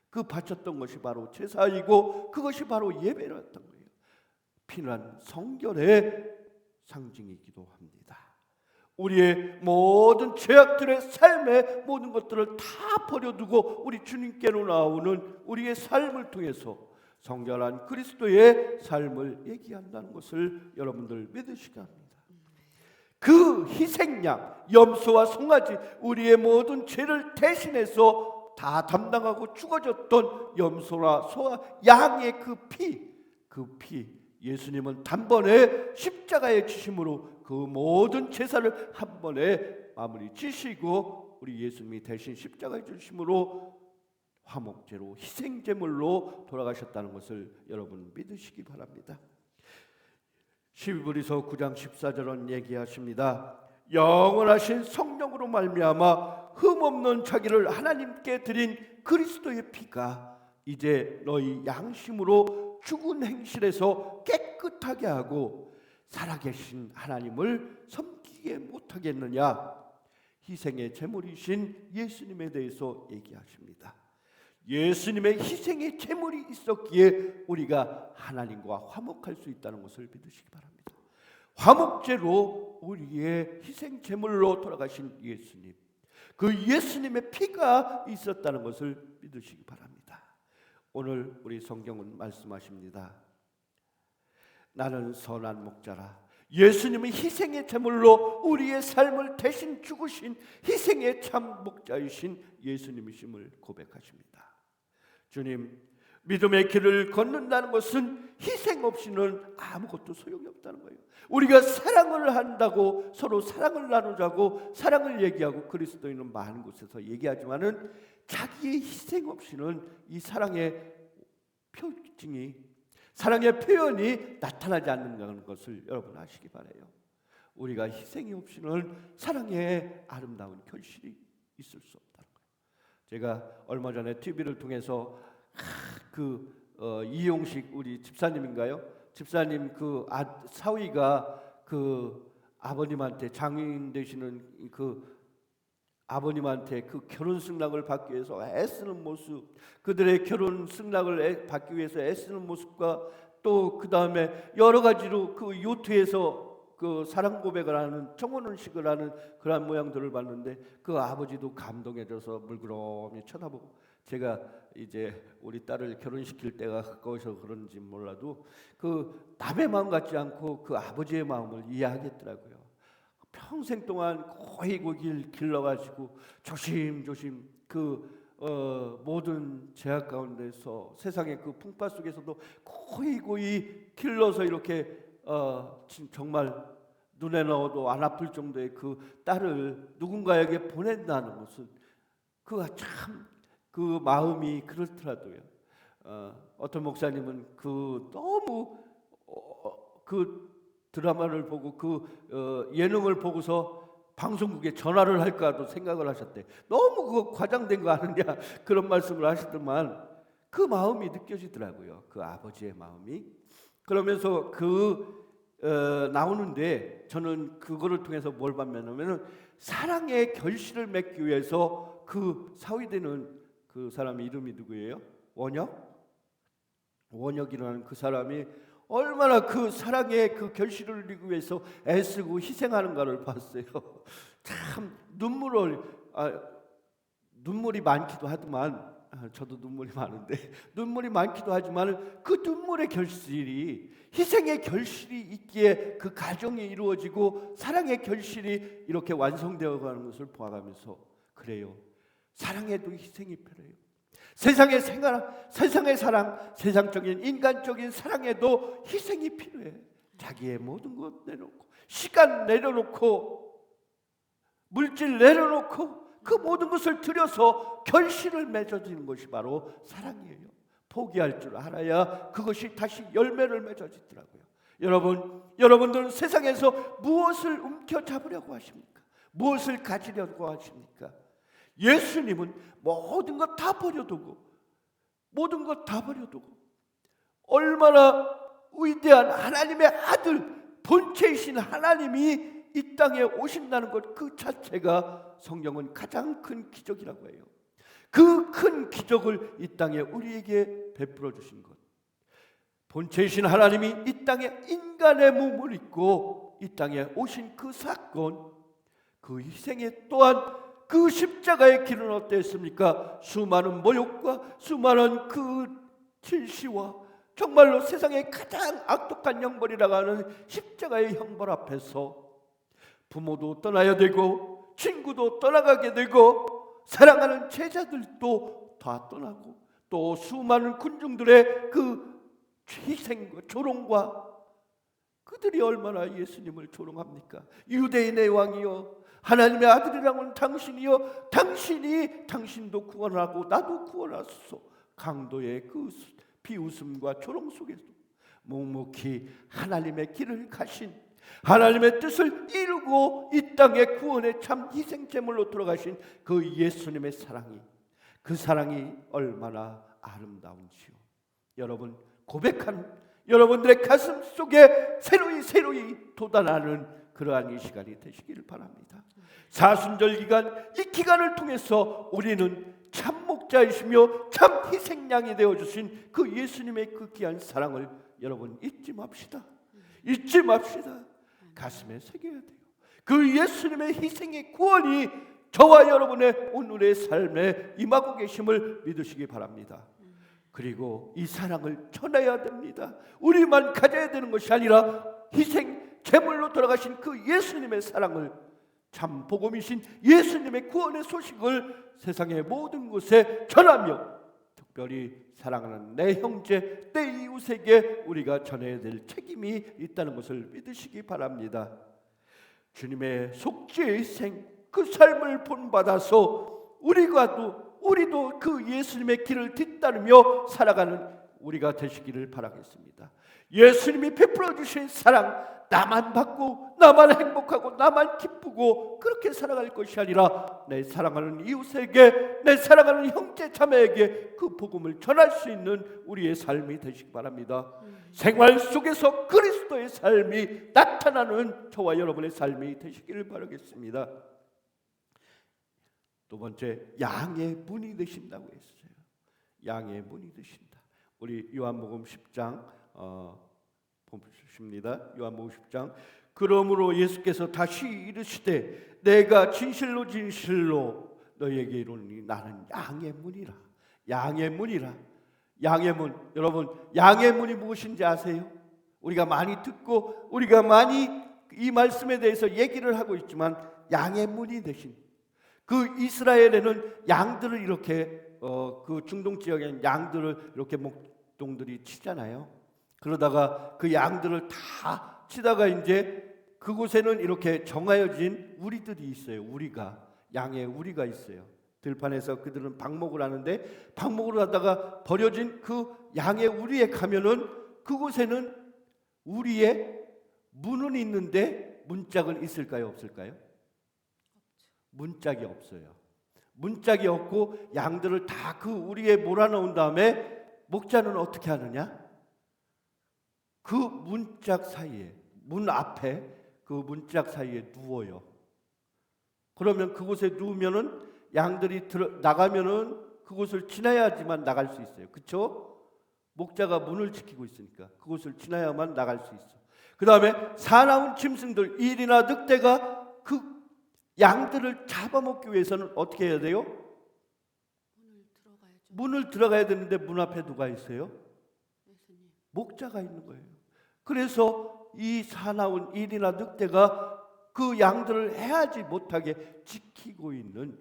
그 바쳤던 것이 바로 제사이고 그것이 바로 예배였던 거예요. 피는 성결의 상징이기도 합니다. 우리의 모든 죄악들의 삶의 모든 것들을 다 버려두고 우리 주님께로 나오는 우리의 삶을 통해서 성결한 그리스도의 삶을 얘기한다는 것을 여러분들 믿으시기 합니다. 그 희생양, 염소와 송아지, 우리의 모든 죄를 대신해서 다 담당하고 죽어졌던 염소나 소와 양의 그 피, 예수님은 단번에 십자가에 지심으로 그 모든 제사를 한 번에 마무리 지시고 우리 예수님이 대신 십자가에 지심으로 화목제로 희생제물로 돌아가셨다는 것을 여러분 믿으시기 바랍니다. 히브리서 9장 14절은 얘기하십니다. 영원하신 성령으로 말미암아 흠없는 자기를 하나님께 드린 그리스도의 피가 이제 너희 양심으로 죽은 행실에서 깨끗하게 하고 살아계신 하나님을 섬기게 못하겠느냐. 희생의 제물이신 예수님에 대해서 얘기하십니다. 예수님의 희생의 제물이 있었기에 우리가 하나님과 화목할 수 있다는 것을 믿으시기 바랍니다. 화목제로 우리의 희생 제물로 돌아가신 예수님, 그 예수님의 피가 있었다는 것을 믿으시기 바랍니다. 오늘 우리 성경은 말씀하십니다. 나는 선한 목자라. 예수님의 희생의 제물로 우리의 삶을 대신 죽으신 희생의 참 목자이신 예수님이심을 고백하십니다. 주님, 믿음의 길을 걷는다는 것은 희생 없이는 아무것도 소용이 없다는 거예요. 우리가 사랑을 한다고 서로 사랑을 나누자고 사랑을 얘기하고 그리스도인은 많은 곳에서 얘기하지만은 자기의 희생 없이는 이 사랑의 표징이, 사랑의 표현이 나타나지 않는다는 것을 여러분 아시기 바라요. 우리가 희생이 없이는 사랑의 아름다운 결실이 있을 수 없다는 거예요. 제가 얼마 전에 TV를 통해서 이용식 우리 집사님인가요? 집사님 그 사위가 그 아버님한테, 장인 되시는 그 아버님한테 그 결혼 승낙을 받기 위해서 애쓰는 모습, 그들의 결혼 승낙을 받기 위해서 애쓰는 모습과 또 그 다음에 여러 가지로 그 요트에서 그 사랑 고백을 하는, 청혼식을 하는 그런 모양들을 봤는데 그 아버지도 감동해져서 물끄러미 쳐다보고 제가 이제 우리 딸을 결혼시킬 때가 가까워서 그런지 몰라도 그 남의 마음 같지 않고 그 아버지의 마음을 이해하겠더라고요. 평생 동안 고이고 길러가지고 조심조심 그 모든 제약 가운데서 세상의 그 풍파 속에서도 고이고이 길러서 이렇게 정말 눈에 넣어도 안 아플 정도의 그 딸을 누군가에게 보낸다는 것은 그가 참 그 마음이 그렇더라도요. 어떤 목사님은 그 너무 그 드라마를 보고 그 예능을 보고서 방송국에 전화를 할까도 생각을 하셨대. 너무 그거 과장된 거 아느냐 그런 말씀을 하시더만 그 마음이 느껴지더라고요. 그 아버지의 마음이. 그러면서 나오는데 저는 그거를 통해서 뭘 봤냐면은 사랑의 결실을 맺기 위해서 그 사위되는 그 사람의 이름이 누구예요? 원혁이라는 그 사람이 얼마나 그 사랑의 그 결실을 이루기 위해서 애쓰고 희생하는가를 봤어요. 참 눈물이 많기도 하지만 저도 눈물이 많은데 눈물이 많기도 하지만 그 눈물의 결실이 희생의 결실이 있기에 그 가정이 이루어지고 사랑의 결실이 이렇게 완성되어 가는 것을 보아가면서 그래요. 사랑에도 희생이 필요해요. 세상의 사랑, 세상적인 인간적인 사랑에도 희생이 필요해. 자기의 모든 것 내놓고 시간 내려놓고 물질 내려놓고 그 모든 것을 들여서 결실을 맺어지는 것이 바로 사랑이에요. 포기할 줄 알아야 그것이 다시 열매를 맺어지더라고요. 여러분들은 세상에서 무엇을 움켜잡으려고 하십니까? 무엇을 가지려고 하십니까? 예수님은 모든 것 다 버려두고 얼마나 위대한 하나님의 아들 본체이신 하나님이 이 땅에 오신다는 것 그 자체가 성경은 가장 큰 기적이라고 해요. 그 큰 기적을 이 땅에 우리에게 베풀어 주신 것, 본체이신 하나님이 이 땅에 인간의 몸을 입고 이 땅에 오신 그 사건, 그 희생에 또한 그 십자가의 길은 어땠습니까? 수많은 모욕과 수많은 그 질시와 정말로 세상의 가장 악독한 형벌이라고 하는 십자가의 형벌 앞에서 부모도 떠나야 되고 친구도 떠나가게 되고 사랑하는 제자들도 다 떠나고 또 수많은 군중들의 그 희생과 조롱과 그들이 얼마나 예수님을 조롱합니까? 유대인의 왕이여 하나님의 아들이라고는 당신이여 당신도 구원하고 나도 구원하소서. 강도의 그 비웃음과 조롱 속에서 묵묵히 하나님의 길을 가신 하나님의 뜻을 이루고 이 땅의 구원의 참 희생제물로 들어가신 그 예수님의 사랑이, 그 사랑이 얼마나 아름다운지요. 여러분 고백하는 여러분들의 가슴 속에 새로이 돋아나는 그러한 이 시간이 되시기를 바랍니다. 사순절 기간, 이 기간을 통해서 우리는 참 목자이시며 참 희생양이 되어주신 그 예수님의 그 귀한 사랑을 여러분 잊지 맙시다. 가슴에 새겨야 돼요. 그 예수님의 희생의 구원이 저와 여러분의 오늘의 삶에 임하고 계심을 믿으시기 바랍니다. 그리고 이 사랑을 전해야 됩니다. 우리만 가져야 되는 것이 아니라 희생 제물로 돌아가신 그 예수님의 사랑을, 참 복음이신 예수님의 구원의 소식을 세상의 모든 곳에 전하며 특별히 사랑하는 내 형제, 내 이웃에게 우리가 전해야 될 책임이 있다는 것을 믿으시기 바랍니다. 주님의 속죄의 희생, 그 삶을 본받아서 우리도 그 예수님의 길을 뒤따르며 살아가는 우리가 되시기를 바라겠습니다. 예수님이 베풀어 주신 사랑, 나만 받고 나만 행복하고 나만 기쁘고 그렇게 살아갈 것이 아니라 내 사랑하는 이웃에게, 내 사랑하는 형제 자매에게 그 복음을 전할 수 있는 우리의 삶이 되시기 바랍니다. 생활 속에서 그리스도의 삶이 나타나는 저와 여러분의 삶이 되시기를 바라겠습니다. 두 번째, 양의 문이 되신다고 했어요. 양의 문이 되신다. 우리 요한복음 10장 보십니다. 요한복음 10장. 그러므로 예수께서 다시 이르시되 내가 진실로 너희에게 이르노니 나는 양의 문이라. 양의 문이라. 양의 문, 여러분 양의 문이 무엇인지 아세요? 우리가 많이 듣고 우리가 많이 이 말씀에 대해서 얘기를 하고 있지만 양의 문이 되신 그 이스라엘에는 양들을 이렇게 그 중동 지역에는 양들을 이렇게 목동들이 치잖아요. 그러다가 그 양들을 다 치다가 이제 그곳에는 이렇게 정하여진 우리들이 있어요. 우리가 양의 우리가 있어요. 들판에서 그들은 방목을 하는데 방목을 하다가 버려진 그 양의 우리에 가면은 그곳에는 우리의 문은 있는데 문짝은 있을까요? 없을까요? 문짝이 없어요. 문짝이 없고 양들을 다 그 우리에 몰아넣은 다음에 목자는 어떻게 하느냐? 그 문짝 사이에, 문 앞에 그 문짝 사이에 누워요. 그러면 그곳에 누우면은 양들이 나가면은 그곳을 지나야지만 나갈 수 있어요. 그렇죠? 목자가 문을 지키고 있으니까 그곳을 지나야만 나갈 수 있어. 그 다음에 사나운 짐승들, 일이나 늑대가 그 양들을 잡아먹기 위해서는 어떻게 해야 돼요? 문을 들어가야 되는데 문 앞에 누가 있어요? 목자가 있는 거예요. 그래서 이 사나운 일이나 늑대가 그 양들을 해하지 못하게 지키고 있는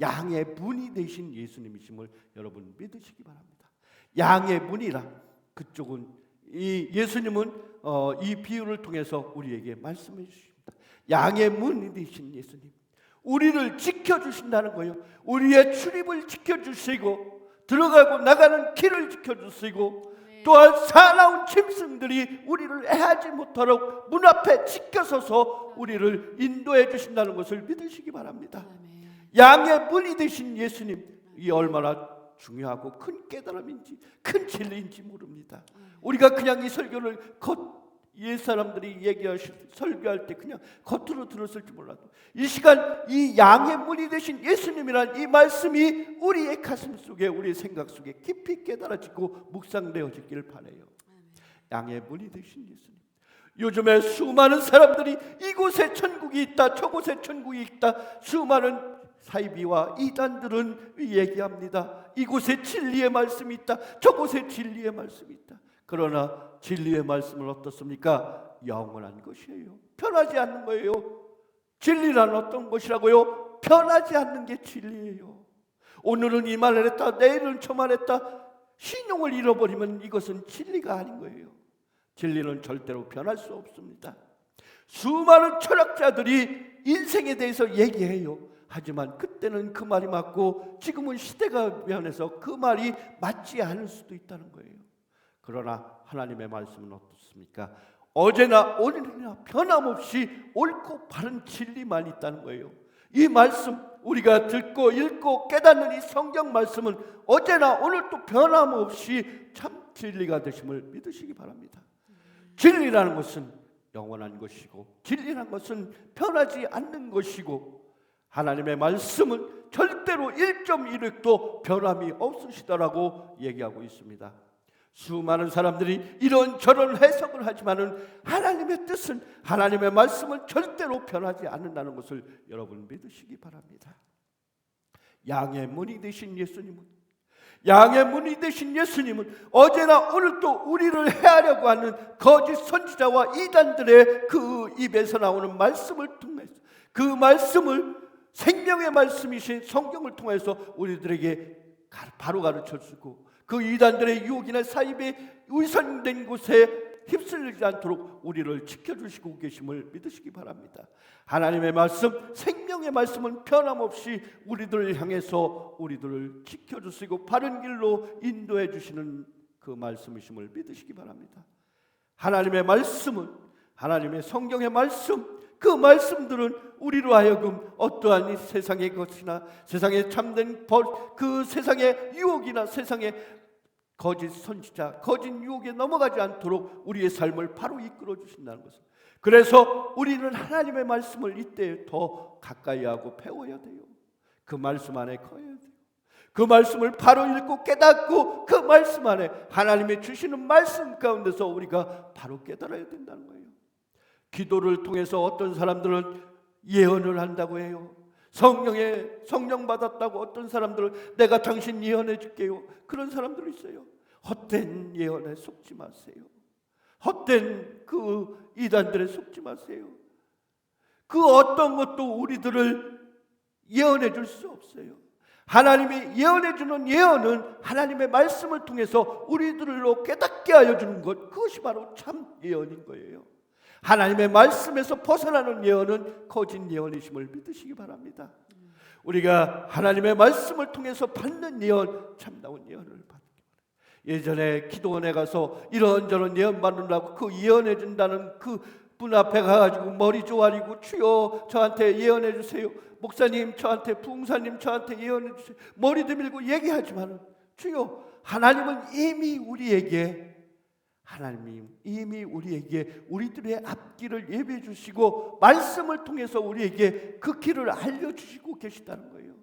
양의 문이 되신 예수님이심을 여러분 믿으시기 바랍니다. 양의 문이라. 그쪽은 이 예수님은 이 비유를 통해서 우리에게 말씀해 주십니다. 양의 문이 되신 예수님, 우리를 지켜주신다는 거예요. 우리의 출입을 지켜주시고 들어가고 나가는 길을 지켜주시고 또한 사나운 짐승들이 우리를 해하지 못하도록 문 앞에 지켜서서 우리를 인도해 주신다는 것을 믿으시기 바랍니다. 양의 문이 되신 예수님, 이 얼마나 중요하고 큰 깨달음인지 큰 진리인지 모릅니다. 우리가 그냥 이 설교를 옛 사람들이 설교할 때 그냥 겉으로 들었을지 몰라도 이 시간 이 양의 문이 되신 예수님이란 이 말씀이 우리의 가슴 속에, 우리의 생각 속에 깊이 깨달아지고 묵상되어지기를 바라요. 양의 문이 되신 예수님. 요즘에 수많은 사람들이 이곳에 천국이 있다, 저곳에 천국이 있다, 수많은 사이비와 이단들은 얘기합니다. 이곳에 진리의 말씀이 있다, 저곳에 진리의 말씀이 있다. 그러나 진리의 말씀은 어떻습니까? 영원한 것이에요. 변하지 않는 거예요. 진리란 어떤 것이라고요? 변하지 않는 게 진리예요. 오늘은 이 말을 했다, 내일은 저 말을 했다, 신용을 잃어버리면 이것은 진리가 아닌 거예요. 진리는 절대로 변할 수 없습니다. 수많은 철학자들이 인생에 대해서 얘기해요. 하지만 그때는 그 말이 맞고 지금은 시대가 변해서 그 말이 맞지 않을 수도 있다는 거예요. 그러나 하나님의 말씀은 어떻습니까? 어제나 오늘이나 변함없이 옳고 바른 진리만 있다는 거예요. 이 말씀, 우리가 듣고 읽고 깨닫는 이 성경 말씀은 어제나 오늘도 변함없이 참 진리가 되심을 믿으시기 바랍니다. 진리라는 것은 영원한 것이고 진리라는 것은 변하지 않는 것이고 하나님의 말씀은 절대로 1.1획도 변함이 없으시다라고 얘기하고 있습니다. 수많은 사람들이 이런저런 해석을 하지만은 하나님의 뜻은, 하나님의 말씀은 절대로 변하지 않는다는 것을 여러분 믿으시기 바랍니다. 양의 문이 되신 예수님은, 양의 문이 되신 예수님은 어제나 오늘도 우리를 해하려고 하는 거짓 선지자와 이단들의 그 입에서 나오는 말씀을 통해서, 그 말씀을 생명의 말씀이신 성경을 통해서 우리들에게 바로 가르쳐주고 그 이단들의 유혹이나 사입에 위선된 곳에 휩쓸리지 않도록 우리를 지켜주시고 계심을 믿으시기 바랍니다. 하나님의 말씀, 생명의 말씀은 변함없이 우리들을 향해서 우리들을 지켜주시고 바른 길로 인도해 주시는 그 말씀이심을 믿으시기 바랍니다. 하나님의 말씀은, 하나님의 성경의 말씀, 그 말씀들은 우리로 하여금 어떠한 이 세상의 것이나 세상에 참된 그 세상의 유혹이나 세상의 거짓 선지자, 거짓 유혹에 넘어가지 않도록 우리의 삶을 바로 이끌어 주신다는 것을. 그래서 우리는 하나님의 말씀을 이때 더 가까이 하고 배워야 돼요. 그 말씀 안에 거해야 돼요. 그 말씀을 바로 읽고 깨닫고 그 말씀 안에 하나님의 주시는 말씀 가운데서 우리가 바로 깨달아야 된다는 거예요. 기도를 통해서 어떤 사람들은 예언을 한다고 해요. 성령 받았다고 어떤 사람들은 내가 당신 예언해 줄게요. 그런 사람들 있어요. 헛된 예언에 속지 마세요. 헛된 그 이단들에 속지 마세요. 그 어떤 것도 우리들을 예언해 줄 수 없어요. 하나님이 예언해 주는 예언은 하나님의 말씀을 통해서 우리들로 깨닫게 하여 주는 것, 그것이 바로 참 예언인 거예요. 하나님의 말씀에서 벗어나는 예언은 거짓 예언이심을 믿으시기 바랍니다. 우리가 하나님의 말씀을 통해서 받는 예언, 참다운 예언을 받기 바랍니다. 예전에 기도원에 가서 이런저런 예언 받느라고 그 예언해 준다는 그 분 앞에 가가지고 머리 조아리고 주여 저한테 예언해 주세요. 목사님 저한테, 부흥사님 저한테 예언해 주세요. 머리 들밀고 얘기하지만 주여, 하나님은 이미 우리에게 우리들의 앞길을 예비해 주시고 말씀을 통해서 우리에게 그 길을 알려주시고 계시다는 거예요.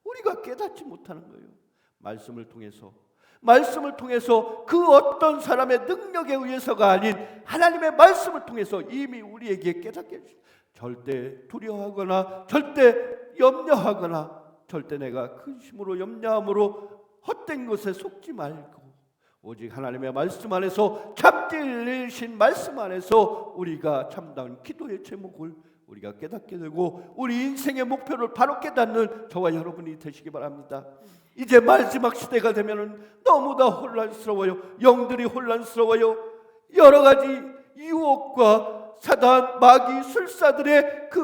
우리가 깨닫지 못하는 거예요. 말씀을 통해서 그 어떤 사람의 능력에 의해서가 아닌 하나님의 말씀을 통해서 이미 우리에게 깨닫게 해주시고, 절대 두려워하거나 절대 염려하거나 절대 내가 근심으로 염려함으로 헛된 것에 속지 말고 오직 하나님의 말씀 안에서, 참진리신 말씀 안에서 우리가 참다운 기도의 제목을 우리가 깨닫게 되고 우리 인생의 목표를 바로 깨닫는 저와 여러분이 되시기 바랍니다. 이제 마지막 시대가 되면 너무나 혼란스러워요. 영들이 혼란스러워요. 여러 가지 유혹과 사단, 마귀, 술사들의 그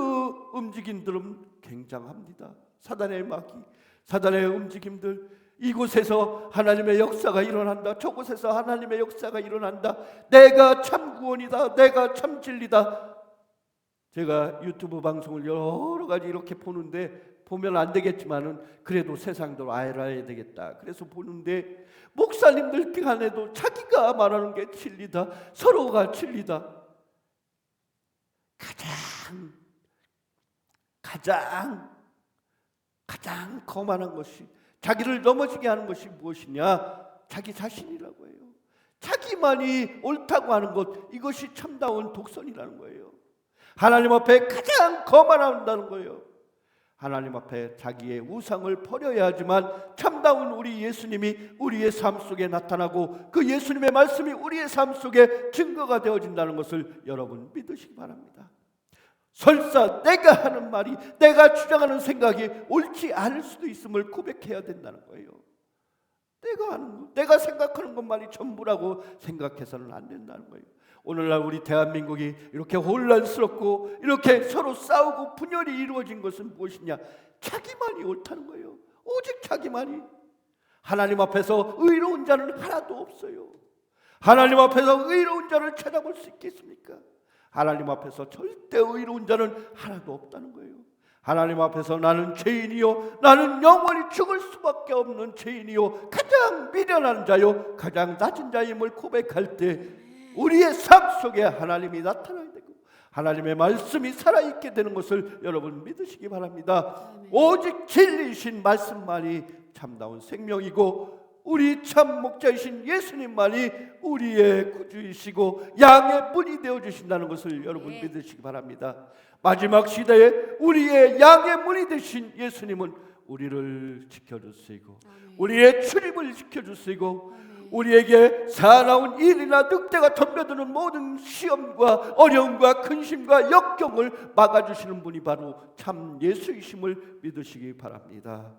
움직임들은 굉장합니다. 사단의 마귀, 사단의 움직임들, 이곳에서 하나님의 역사가 일어난다, 저곳에서 하나님의 역사가 일어난다, 내가 참 구원이다, 내가 참 진리다. 제가 유튜브 방송을 여러 가지 이렇게 보는데, 보면 안 되겠지만은 그래도 세상도 알아야 되겠다, 그래서 보는데 목사님들 간에도 자기가 말하는 게 진리다, 서로가 진리다. 가장 거만한 것이, 자기를 넘어지게 하는 것이 무엇이냐? 자기 자신이라고 해요. 자기만이 옳다고 하는 것, 이것이 참다운 독선이라는 거예요. 하나님 앞에 가장 거만한다는 거예요. 하나님 앞에 자기의 우상을 버려야 하지만 참다운 우리 예수님이 우리의 삶 속에 나타나고 그 예수님의 말씀이 우리의 삶 속에 증거가 되어진다는 것을 여러분 믿으시기 바랍니다. 설사 내가 하는 말이, 내가 주장하는 생각이 옳지 않을 수도 있음을 고백해야 된다는 거예요. 내가 하는 것, 내가 생각하는 것만이 전부라고 생각해서는 안 된다는 거예요. 오늘날 우리 대한민국이 이렇게 혼란스럽고 이렇게 서로 싸우고 분열이 이루어진 것은 무엇이냐? 자기만이 옳다는 거예요. 오직 자기만이. 하나님 앞에서 의로운 자는 하나도 없어요. 하나님 앞에서 의로운 자를 찾아볼 수 있겠습니까? 하나님 앞에서 절대 의로운 자는 하나도 없다는 거예요. 하나님 앞에서 나는 죄인이요, 나는 영원히 죽을 수밖에 없는 죄인이요, 가장 미련한 자요, 가장 낮은 자임을 고백할 때 우리의 삶 속에 하나님이 나타나야 되고 하나님의 말씀이 살아있게 되는 것을 여러분 믿으시기 바랍니다. 오직 진리이신 말씀만이 참다운 생명이고 우리 참 목자이신 예수님만이 우리의 구주이시고 양의 문이 되어주신다는 것을 여러분 믿으시기 바랍니다. 마지막 시대에 우리의 양의 문이 되신 예수님은 우리를 지켜주시고 우리의 출입을 지켜주시고 우리에게 사나운 일이나 늑대가 덤벼드는 모든 시험과 어려움과 근심과 역경을 막아주시는 분이 바로 참 예수이심을 믿으시기 바랍니다.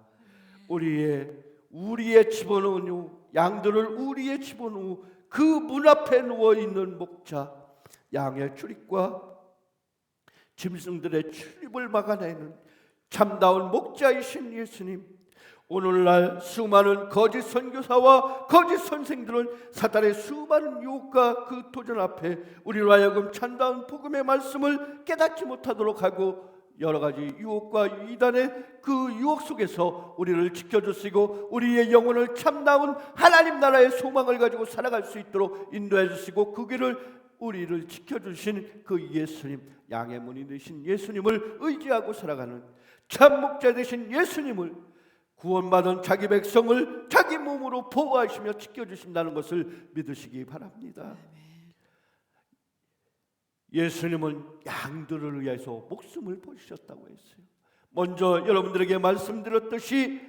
우리의 집어넣은 양들을 우리의 집어넣은 그 문 앞에 누워있는 목자, 양의 출입과 짐승들의 출입을 막아내는 참다운 목자이신 예수님, 오늘날 수많은 거짓 선교사와 거짓 선생들은 사단의 수많은 유혹과 그 도전 앞에 우리로 하여금 참다운 복음의 말씀을 깨닫지 못하도록 하고 여러 가지 유혹과 이단의 그 유혹 속에서 우리를 지켜주시고 우리의 영혼을 참다운 하나님 나라의 소망을 가지고 살아갈 수 있도록 인도해 주시고 그 길을 우리를 지켜주신 그 예수님, 양의 문이 되신 예수님을 의지하고 살아가는 참 목자 되신 예수님을, 구원받은 자기 백성을 자기 몸으로 보호하시며 지켜주신다는 것을 믿으시기 바랍니다. 예수님은 양들을 위해서 목숨을 버리셨다고 했어요. 먼저 여러분들에게 말씀드렸듯이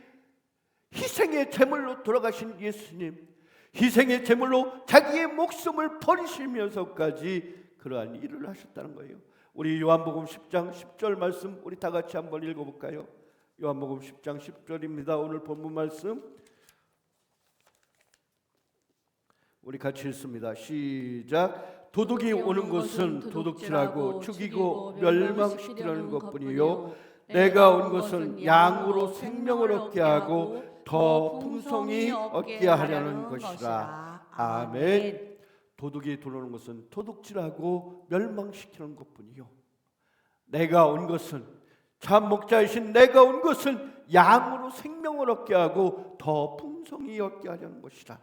희생의 제물로 돌아가신 예수님, 희생의 제물로 자기의 목숨을 버리시면서까지 그러한 일을 하셨다는 거예요. 우리 요한복음 10장 10절 말씀 우리 다 같이 한번 읽어볼까요? 요한복음 10장 10절입니다. 오늘 본문 말씀 우리 같이 읽습니다. 시작. 도둑이 오는 것은 도둑질하고 죽이고 멸망시키려는 것뿐이요 내가 온 것은 양으로 생명을 얻게 하고 더 풍성히 얻게 하려는 것이라. 아멘. 도둑이 들어오는 것은 도둑질하고 멸망시키는 것뿐이요 내가 온 것은 참 목자이신 내가 온 것은 양으로 생명을 얻게 하고 더 풍성히 얻게 하려는 것이라.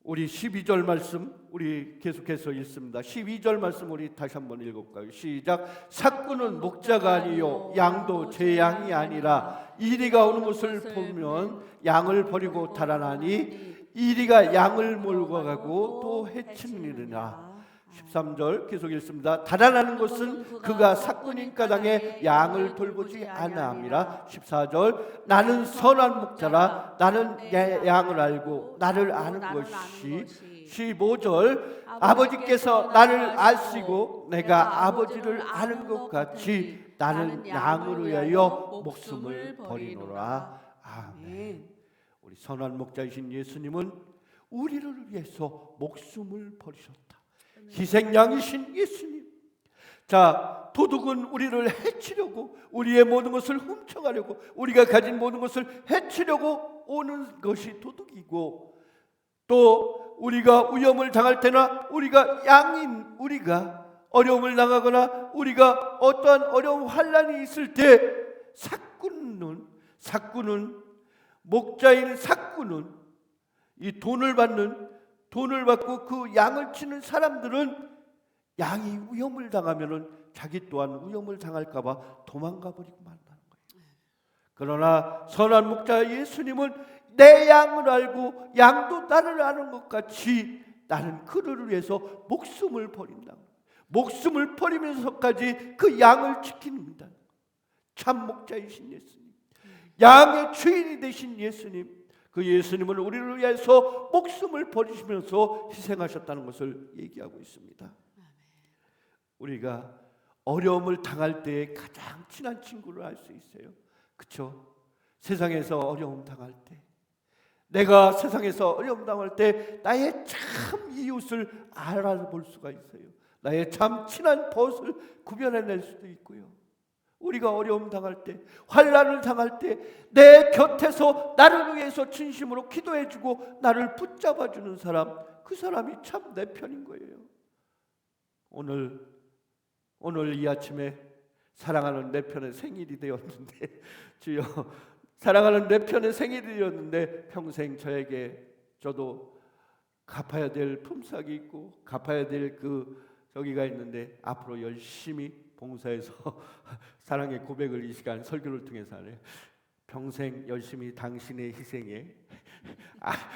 우리 12절 말씀 우리 계속해서 읽습니다. 12절 말씀 우리 다시 한번 읽어볼까요? 시작. 삭구는 목자가 아니요 양도 제 양이 아니라 이리가 오는 것을 보면 양을 버리고 달아나니 이리가 양을 몰고 가고 또 해치느니라. 13절 계속 읽습니다. 달아나는 것은 그가 삭구인 까닭에 양을 돌보지 아니함이라. 14절 나는 선한 목자라 나는 내 양을 알고 나를 아는 것이. 15절 아버지께서 나를 아시고 내가 아버지를 아는 것 같이 나는 양을 위하여 목숨을 버리노라. 아멘. 우리 선한 목자이신 예수님은 우리를 위해서 목숨을 버리셨다. 희생양이신 예수님. 자, 도둑은 우리를 해치려고 우리의 모든 것을 훔쳐가려고 우리가 가진 모든 것을 해치려고 오는 것이 도둑이고 또 우리가 위험을 당할 때나 우리가 양인 우리가 어려움을 당하거나 우리가 어떠한 어려운 환난이 있을 때 삭구는 목자인 삭구는 이 돈을 받고 그 양을 치는 사람들은 양이 위험을 당하면은 자기 또한 위험을 당할까봐 도망가 버리고 만다는 거예요. 그러나 선한 목자 예수님은 내 양을 알고 양도 나를 아는 것 같이 나는 그를 위해서 목숨을 버린다. 목숨을 버리면서까지 그 양을 지킵니다. 참 목자이신 예수님, 양의 주인이 되신 예수님, 그 예수님은 우리를 위해서 목숨을 버리시면서 희생하셨다는 것을 얘기하고 있습니다. 우리가 어려움을 당할 때 가장 친한 친구를 알 수 있어요. 그렇죠? 세상에서 어려움 당할 때, 내가 세상에서 어려움 당할 때 나의 참 이웃을 알아볼 수가 있어요. 나의 참 친한 벗을 구별해낼 수도 있고요. 우리가 어려움 당할 때, 환난을 당할 때 내 곁에서 나를 위해서 진심으로 기도해주고 나를 붙잡아주는 사람, 그 사람이 참 내 편인 거예요. 오늘 이 아침에 사랑하는 내 편의 생일이 되었는데 주여, 사랑하는 내 편의 생일이 되었는데 평생 저도 갚아야 될 품삯이 있고 갚아야 될 저기가 있는데 앞으로 열심히 봉사해서 사랑의 고백을 이 시간 설교를 통해서 하네요. 평생 열심히 당신의 희생에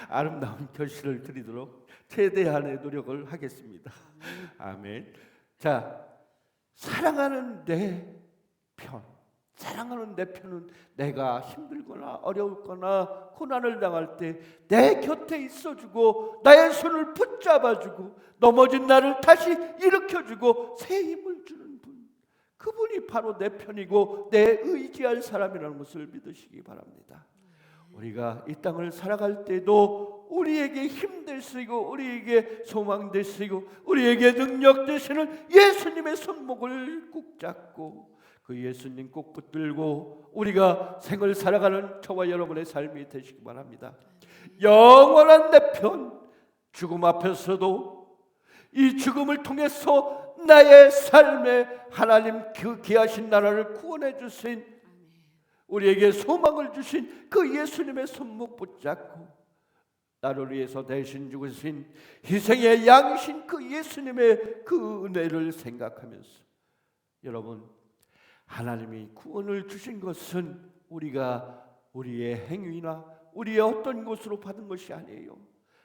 아름다운 결실을 드리도록 최대한의 노력을 하겠습니다. 아멘. 자, 사랑하는 내 편은 내가 힘들거나 어려웠거나 고난을 당할 때 내 곁에 있어주고 나의 손을 붙잡아주고 넘어진 나를 다시 일으켜주고 새 힘을 주는 분, 그분이 바로 내 편이고 내 의지할 사람이라는 것을 믿으시기 바랍니다. 우리가 이 땅을 살아갈 때도 우리에게 힘 되시고 우리에게 소망 되시고 우리에게 능력 되시는 예수님의 손목을 꼭 잡고 그 예수님 꼭 붙들고 우리가 생을 살아가는 저와 여러분의 삶이 되시기 바랍니다. 영원한 내 편, 죽음 앞에서도 이 죽음을 통해서 나의 삶에 하나님 그 귀하신 나라를 구원해 주신, 우리에게 소망을 주신 그 예수님의 손목 붙잡고 나를 위해서 대신 죽으신 희생의 양이신 그 예수님의 그 은혜를 생각하면서, 여러분, 하나님이 구원을 주신 것은 우리가 우리의 행위나 우리의 어떤 것으로 받은 것이 아니에요.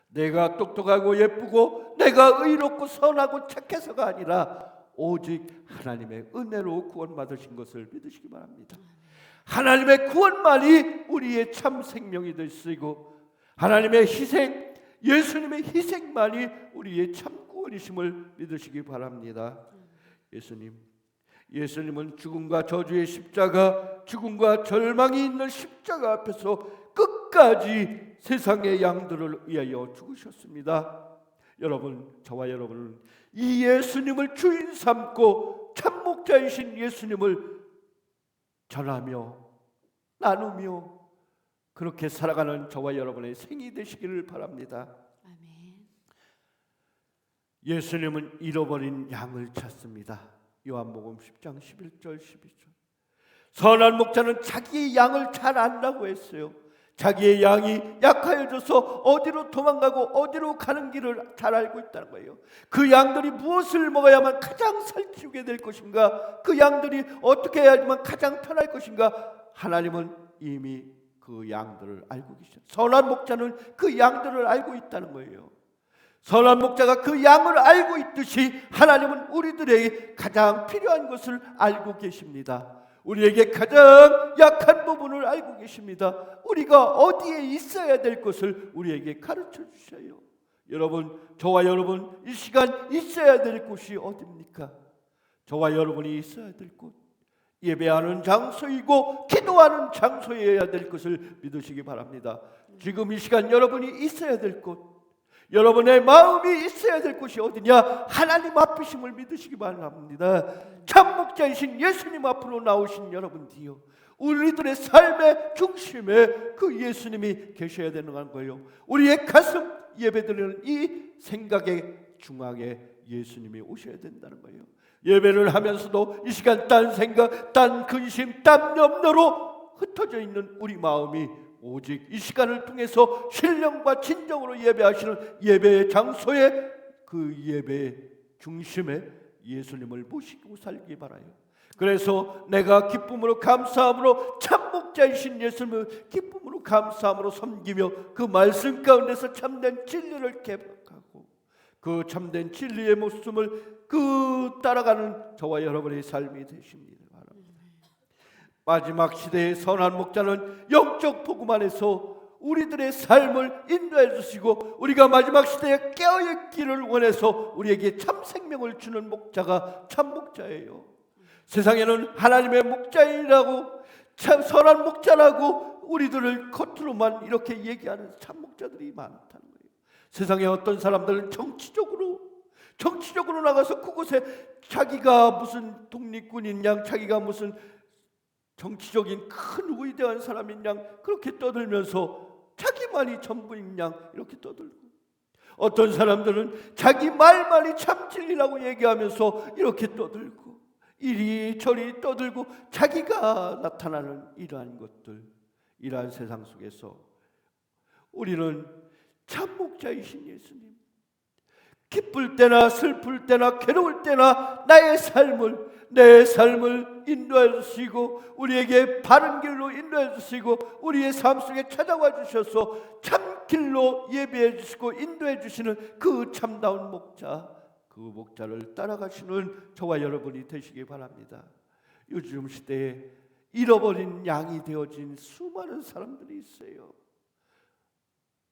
내가 똑똑하고 예쁘고 내가 의롭고 선하고 착해서가 아니라 오직 하나님의 은혜로 구원받으신 것을 믿으시기 바랍니다. 하나님의 구원만이 우리의 참 생명이 될 수 있고 하나님의 희생, 예수님의 희생만이 우리의 참 구원이심을 믿으시기 바랍니다. 예수님은 죽음과 저주의 십자가, 죽음과 절망이 있는 십자가 앞에서 끝까지 세상의 양들을 위하여 죽으셨습니다. 여러분, 저와 여러분은 이 예수님을 주인 삼고 참목자이신 예수님을 전하며 나누며 그렇게 살아가는 저와 여러분의 생이 되시기를 바랍니다. 아멘. 예수님은 잃어버린 양을 찾습니다. 요한복음 10장 11절 12절. 선한 목자는 자기의 양을 잘 안다고 했어요. 자기의 양이 약하여져서 어디로 도망가고 어디로 가는 길을 잘 알고 있다는 거예요. 그 양들이 무엇을 먹어야만 가장 살찌우게 될 것인가, 그 양들이 어떻게 해야지만 가장 편할 것인가, 하나님은 이미 그 양들을 알고 계셔요. 선한 목자는 그 양들을 알고 있다는 거예요. 선한 목자가 그 양을 알고 있듯이 하나님은 우리들에게 가장 필요한 것을 알고 계십니다. 우리에게 가장 약한 부분을 알고 계십니다. 우리가 어디에 있어야 될 것을 우리에게 가르쳐 주셔요. 여러분, 저와 여러분 이 시간 있어야 될 곳이 어디입니까? 저와 여러분이 있어야 될 곳, 예배하는 장소이고 기도하는 장소여야 될 것을 믿으시기 바랍니다. 지금 이 시간 여러분이 있어야 될 곳, 여러분의 마음이 있어야 될 곳이 어디냐? 하나님 앞이심을 믿으시기 바랍니다. 참목자이신 예수님 앞으로 나오신 여러분들이요, 우리들의 삶의 중심에 그 예수님이 계셔야 되는 거예요. 우리의 가슴 예배드리는 이 생각의 중앙에 예수님이 오셔야 된다는 거예요. 예배를 하면서도 이 시간 딴 생각, 딴 근심, 딴 염려로 흩어져 있는 우리 마음이 오직 이 시간을 통해서 신령과 진정으로 예배하시는 예배의 장소에, 그 예배의 중심에 예수님을 모시고 살기 바라요. 그래서 내가 기쁨으로 감사함으로 참목자이신 예수님을 기쁨으로 감사함으로 섬기며 그 말씀 가운데서 참된 진리를 개박하고 그 참된 진리의 모습을 따라가는 저와 여러분의 삶이 되십니다. 마지막 시대의 선한 목자는 영적 복음 안에서 우리들의 삶을 인도해 주시고 우리가 마지막 시대에 깨어있기를 원해서 우리에게 참 생명을 주는 목자가 참 목자예요. 세상에는 하나님의 목자이라고, 참 선한 목자라고 우리들을 겉으로만 이렇게 얘기하는 참 목자들이 많다는 거예요. 세상에 어떤 사람들은 정치적으로 나가서 그곳에 자기가 무슨 독립군인 양, 자기가 무슨 정치적인 큰 위대한 사람인 양 그렇게 떠들면서 자기만이 전부인 양 이렇게 떠들고, 어떤 사람들은 자기 말만이 참 진리라고 얘기하면서 이렇게 떠들고, 이리저리 떠들고 자기가 나타나는 이러한 것들, 이러한 세상 속에서 우리는 참 목자이신 예수님, 기쁠 때나 슬플 때나 괴로울 때나 내 삶을 인도해 주시고 우리에게 바른 길로 인도해 주시고 우리의 삶 속에 찾아와 주셔서 참 길로 예배해 주시고 인도해 주시는 그 참다운 목자, 그 목자를 따라가시는 저와 여러분이 되시기 바랍니다. 요즘 시대에 잃어버린 양이 되어진 수많은 사람들이 있어요.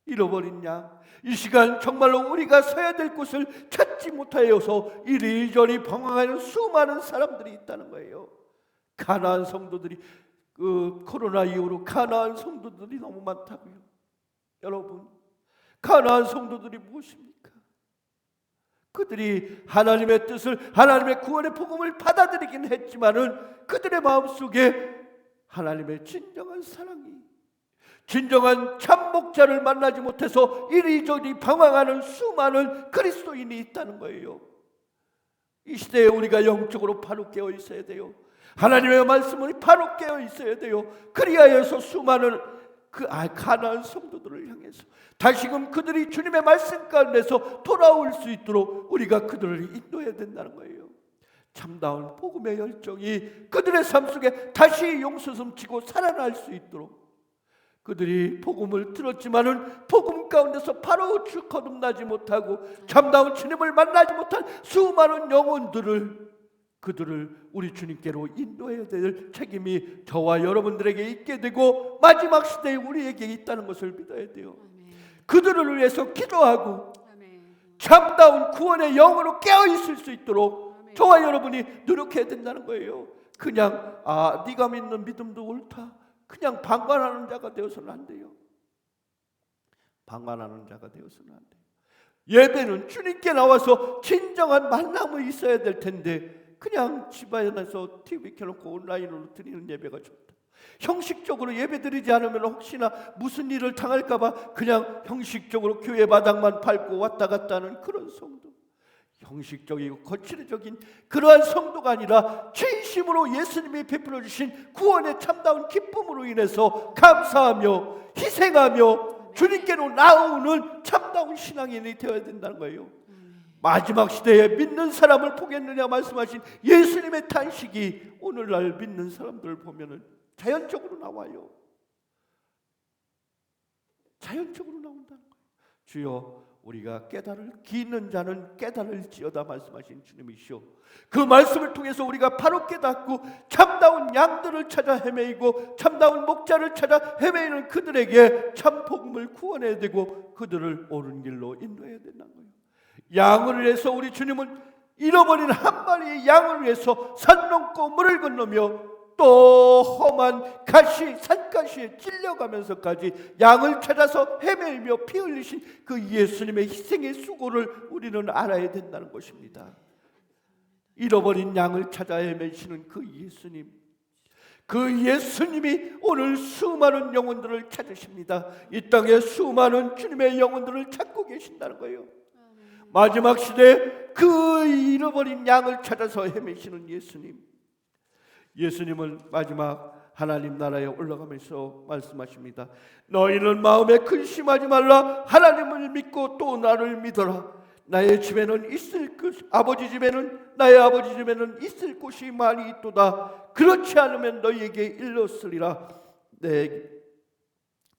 잃어버린 양, 이 시간 정말로 우리가 서야 될 곳을 찾지 못하여서 이리저리 방황하는 수많은 사람들이 있다는 거예요. 가나안 성도들이, 코로나 이후로 가나안 성도들이 너무 많다고요. 여러분, 가나안 성도들이 무엇입니까? 그들이 하나님의 뜻을, 하나님의 구원의 복음을 받아들이긴 했지만은 그들의 마음속에 하나님의 진정한 사랑이, 진정한 참목자를 만나지 못해서 이리저리 방황하는 수많은 그리스도인이 있다는 거예요. 이 시대에 우리가 영적으로 바로 깨어 있어야 돼요. 하나님의 말씀을 바로 깨어 있어야 돼요. 그리하여서 수많은 가나안 성도들을 향해서 다시금 그들이 주님의 말씀 가운데서 돌아올 수 있도록 우리가 그들을 인도해야 된다는 거예요. 참다운 복음의 열정이 그들의 삶 속에 다시 용서섬치고 살아날 수 있도록, 그들이 복음을 들었지만은 복음 가운데서 바로 거듭나지 못하고 참다운 주님을 만나지 못한 수많은 영혼들을 그들을 우리 주님께로 인도해야 될 책임이 저와 여러분들에게 있게 되고 마지막 시대에 우리에게 있다는 것을 믿어야 돼요. 아멘. 그들을 위해서 기도하고 아멘. 참다운 구원의 영으로 깨어있을 수 있도록 아멘. 저와 여러분이 노력해야 된다는 거예요. 그냥 네가 믿는 믿음도 옳다, 그냥 방관하는 자가 되어서는 안 돼요. 방관하는 자가 되어서는 안 돼요. 예배는 주님께 나와서 진정한 만남이 있어야 될 텐데 그냥 집안에서 TV 켜놓고 온라인으로 드리는 예배가 좋다, 형식적으로 예배드리지 않으면 혹시나 무슨 일을 당할까 봐 그냥 형식적으로 교회 마당만 밟고 왔다 갔다 하는 그런 성도, 형식적이고 거칠어적인 그러한 성도가 아니라 진심으로 예수님이 베풀어 주신 구원의 참다운 기쁨으로 인해서 감사하며 희생하며 주님께로 나오는 참다운 신앙인이 되어야 된다는 거예요. 마지막 시대에 믿는 사람을 보겠느냐 말씀하신 예수님의 탄식이 오늘날 믿는 사람들을 보면은 자연적으로 나와요. 자연적으로 나온다는 거예요. 주여 우리가 기 있는 자는 깨달을지어다 말씀하신 주님이시오. 그 말씀을 통해서 우리가 바로 깨닫고 참다운 양들을 찾아 헤매이고 참다운 목자를 찾아 헤매이는 그들에게 참 복음을 구원해야 되고 그들을 옳은 길로 인도해야 된다는 거예요. 양을 위해서 우리 주님은 잃어버린 한 마리의 양을 위해서 산 넘고 물을 건너며 또 험한 산가시에 찔려가면서까지 양을 찾아서 헤매며 피 흘리신 그 예수님의 희생의 수고를 우리는 알아야 된다는 것입니다. 잃어버린 양을 찾아 헤매시는 그 예수님, 그 예수님이 오늘 수많은 영혼들을 찾으십니다. 이 땅에 수많은 주님의 영혼들을 찾고 계신다는 거예요. 마지막 시대에 그 잃어버린 양을 찾아서 헤매시는 예수님은 마지막 하나님 나라에 올라가면서 말씀하십니다. 너희는 마음에 근심하지 말라. 하나님을 믿고 또 나를 믿어라. 나의 집에는 나의 아버지 집에는 있을 곳이 많이 있도다. 그렇지 않으면 너희에게 일렀으리라.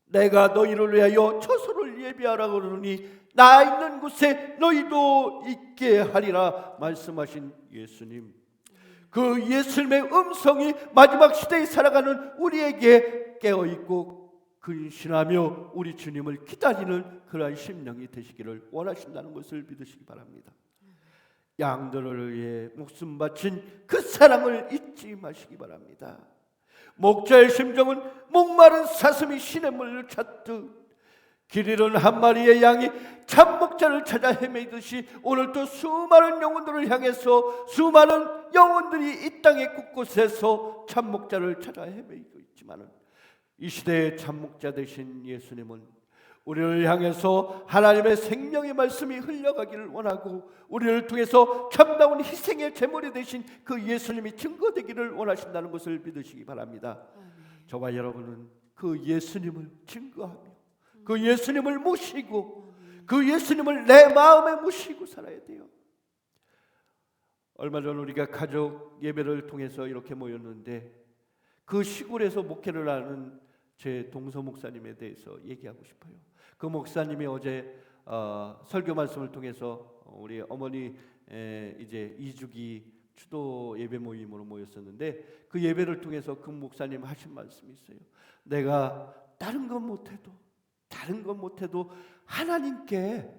내가 너희를 위하여 처소를 예비하라 그러니 나 있는 곳에 너희도 있게 하리라 말씀하신 예수님, 그 예수님의 음성이 마지막 시대에 살아가는 우리에게 깨어있고 근신하며 우리 주님을 기다리는 그러한 심령이 되시기를 원하신다는 것을 믿으시기 바랍니다. 양들을 위해 목숨 바친 그 사랑을 잊지 마시기 바랍니다. 목자의 심정은 목마른 사슴이 시냇물을 찾듯 길 잃은 한 마리의 양이 참 목자를 찾아 헤매듯이 오늘도 수많은 영혼들을 향해서 수많은 영혼들이 이 땅의 곳곳에서 참 목자를 찾아 헤매고 있지만 이 시대의 참 목자 되신 예수님은 우리를 향해서 하나님의 생명의 말씀이 흘러가기를 원하고 우리를 통해서 참다운 희생의 제물이 되신 그 예수님이 증거되기를 원하신다는 것을 믿으시기 바랍니다. 저와 여러분은 그 예수님을 증거하며 그 예수님을 모시고 그 예수님을 내 마음에 모시고 살아야 돼요. 얼마 전 우리가 가족 예배를 통해서 이렇게 모였는데 그 시골에서 목회를 하는 제 동서 목사님에 대해서 얘기하고 싶어요. 그 목사님이 어제 설교 말씀을 통해서 우리 어머니 이제 2주기 추도 예배 모임으로 모였었는데 그 예배를 통해서 그 목사님 하신 말씀이 있어요. 내가 다른 건 못해도 하나님께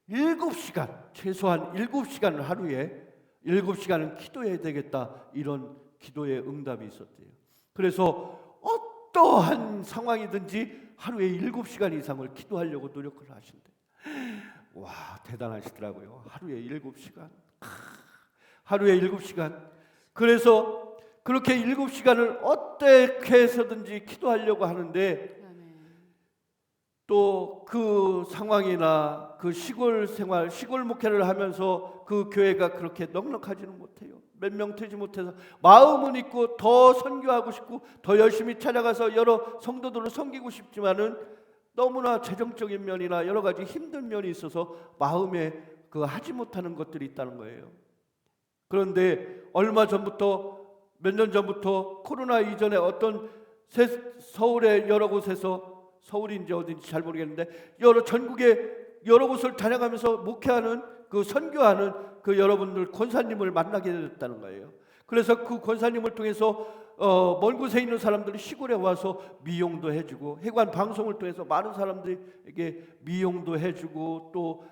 7시간, 최소한 7시간을 하루에 7시간은 기도해야 되겠다, 이런 기도의 응답이 있었대요. 그래서 어떠한 상황이든지 하루에 7시간 이상을 기도하려고 노력을 하신대. 와, 대단하시더라고요. 하루에 7시간. 하루에 7시간. 그래서 그렇게 7시간을 어떻게 해서든지 기도하려고 하는데 또 그 상황이나 그 시골 생활, 시골 목회를 하면서 그 교회가 그렇게 넉넉하지는 못해요. 몇 명 되지 못해서 마음은 있고 더 선교하고 싶고 더 열심히 찾아가서 여러 성도들을 섬기고 싶지만은 너무나 재정적인 면이나 여러 가지 힘든 면이 있어서 마음에 그 하지 못하는 것들이 있다는 거예요. 그런데 얼마 전부터, 몇 년 전부터 코로나 이전에 어떤 서울의 여러 곳에서, 서울인지 어딘지 잘 모르겠는데 전국의 여러 곳을 다녀가면서 목회하는 그 선교하는 그 여러분들 권사님을 만나게 됐다는 거예요. 그래서 그 권사님을 통해서 먼 곳에 있는 사람들이 시골에 와서 미용도 해주고, 해관 방송을 통해서 많은 사람들에게 미용도 해주고, 또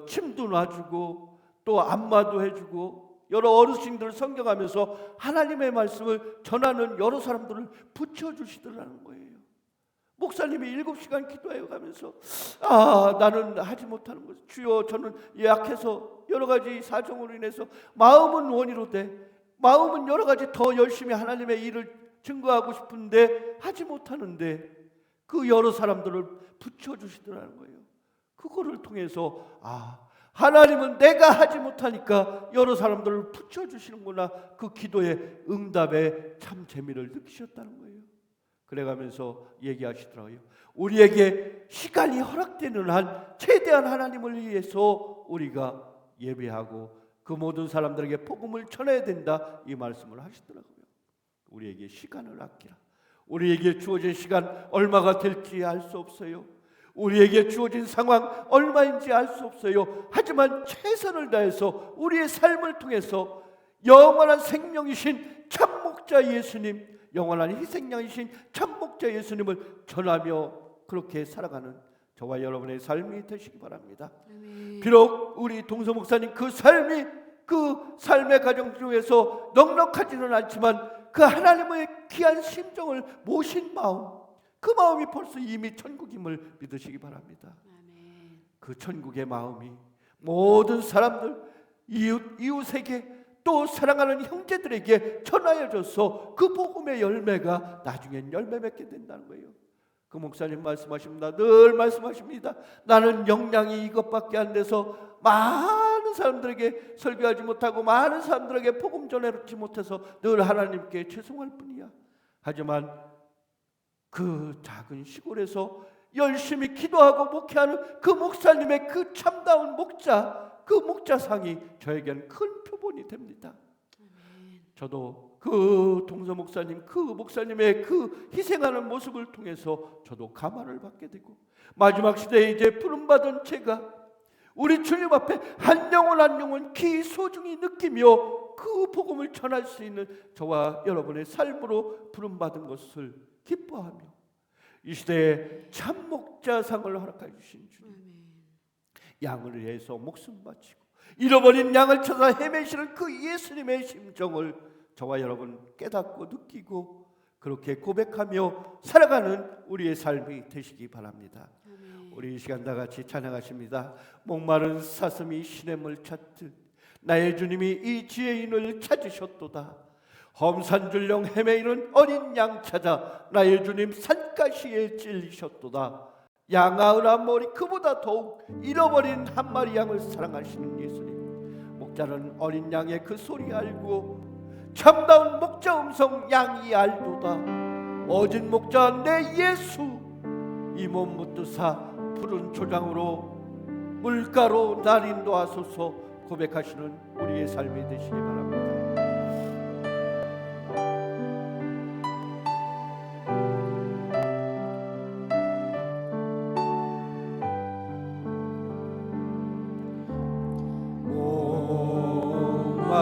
침도 놔주고, 또 안마도 해주고, 여러 어르신들을 섬겨가면서 하나님의 말씀을 전하는 여러 사람들을 붙여주시더라는 거예요. 목사님이 7시간 기도해 가면서 나는 하지 못하는 것, 주여 저는 약해서 여러 가지 사정으로 인해서 마음은 원이로되 마음은 여러 가지 더 열심히 하나님의 일을 증거하고 싶은데 하지 못하는데, 그 여러 사람들을 붙여주시더라는 거예요. 그거를 통해서 하나님은 내가 하지 못하니까 여러 사람들을 붙여주시는구나, 그 기도의 응답에 참 재미를 느끼셨다는 거예요. 그래가면서 얘기하시더라고요. 우리에게 시간이 허락되는 한 최대한 하나님을 위해서 우리가 예배하고 그 모든 사람들에게 복음을 전해야 된다, 이 말씀을 하시더라고요. 우리에게 시간을 아끼라. 우리에게 주어진 시간 얼마가 될지 알 수 없어요. 우리에게 주어진 상황 얼마인지 알 수 없어요. 하지만 최선을 다해서 우리의 삶을 통해서 영원한 생명이신 참목자 예수님, 영원한 희생양이신 참목자 예수님을 전하며 그렇게 살아가는 저와 여러분의 삶이 되시기 바랍니다. 아멘. 비록 우리 동서 목사님 그 삶의 가정 중에서 넉넉하지는 않지만 그 하나님의 귀한 심정을 모신 마음, 그 마음이 벌써 이미 천국임을 믿으시기 바랍니다. 아멘. 그 천국의 마음이 모든 사람들, 이웃에게 또 사랑하는 형제들에게 전하여져서 그 복음의 열매가 나중엔 열매 맺게 된다는 거예요. 그 목사님 말씀하십니다. 늘 말씀하십니다. 나는 역량이 이것밖에 안 돼서 많은 사람들에게 설교하지 못하고 많은 사람들에게 복음 전해주지 못해서 늘 하나님께 죄송할 뿐이야. 하지만 그 작은 시골에서 열심히 기도하고 목회하는 그 목사님의 그 참다운 그 목자상이 저에겐 큰 표본이 됩니다. 저도 그 동서 목사님, 그 목사님의 그 희생하는 모습을 통해서 저도 감화를 받게 되고, 마지막 시대에 이제 부름받은 제가 우리 주님 앞에 한 영혼 기 소중히 느끼며 그 복음을 전할 수 있는 저와 여러분의 삶으로 부름받은 것을 기뻐하며 이 시대에 참목자상을 허락해 주신 주님, 양을 위해서 목숨 바치고 잃어버린 양을 찾아 헤매시는 그 예수님의 심정을 저와 여러분 깨닫고 느끼고 그렇게 고백하며 살아가는 우리의 삶이 되시기 바랍니다. 우리 이 시간 다 같이 찬양하십니다. 목마른 사슴이 시냇물 찾듯 나의 주님이 이 지혜인을 찾으셨도다. 험산줄령 헤매이는 어린 양 찾아 나의 주님 산가시에 찔리셨도다. 양아으나 머리 그보다 더욱 잃어버린 한 마리 양을 사랑하시는 예수님, 목자는 어린 양의 그 소리 알고 참다운 목자 음성 양이 알도다. 어진 목자 내 예수, 이 몸 묻드사 푸른 초장으로 물가로 날 인도하소서 고백하시는 우리의 삶이 되시기 바랍니다.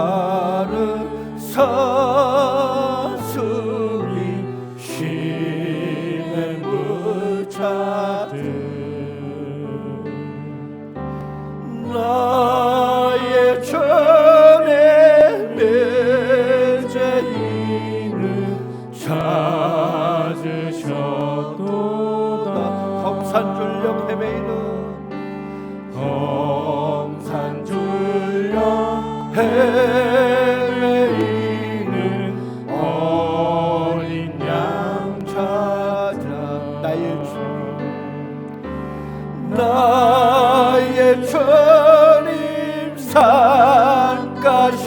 목마른 사슴이 시냇물 찾듯 나의 전에 매제인을 찾으셨도다. 험산줄령 헤매이는 험산줄령 헤매이는 어린 양 찾아 나의 주님, 나의 주님 산가시에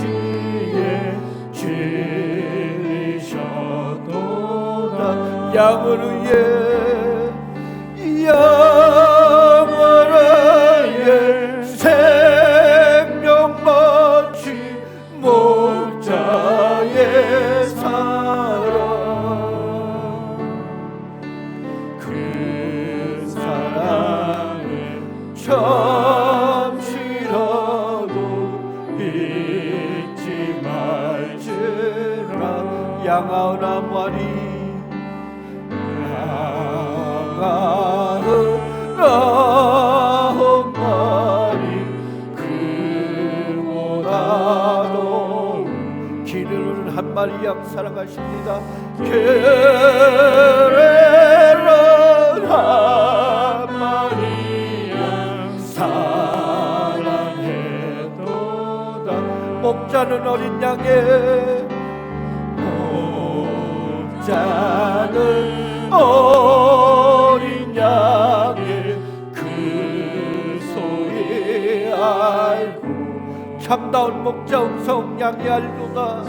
찔리셨도다. 양을 위해 생명 바친 목자의 사랑, 그 사랑은 참 실한 양 90마리 양 90마리 그보다도 기르는 한 마리 양 사랑하십니다. 게으른 한 마리 양 사랑해도다. 목자는 어린 양의 목자는 어린 양의 그 소리 알고 참다운 목자 음성 양이 알도다.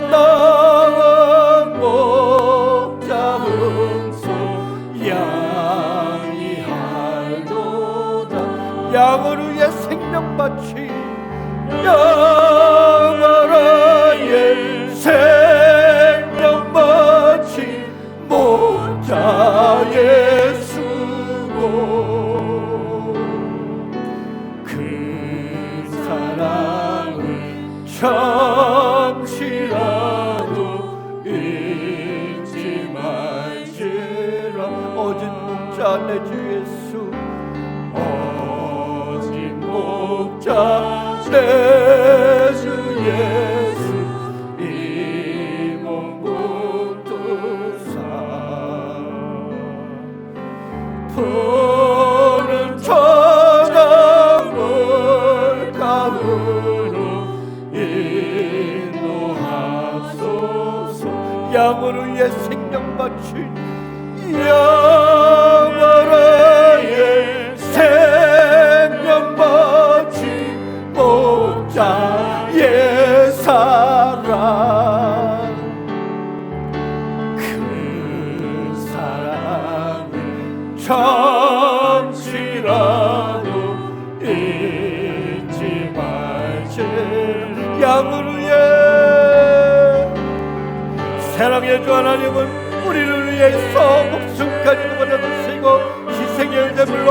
참다운 목자 음성 양이 알도다. 양을 위해 생명바치 양아라의 생명바치 목자의 수고 그 사랑을 잠시라도 잊지 말지라. 어진 목자 내 주 예수 어진 목자 내 주 예수 이 몸 붙드사 푸른 천양을 가으로 인도하소서. 양을 위해 생명 바친 양아라의 생명 바친 목자의 사랑 그 사랑을 잠시라도 잊지 말지. 양을 위해 사랑의 주 하나님은 우리를 위해서 목숨까지 버려두시고 희생의 제물로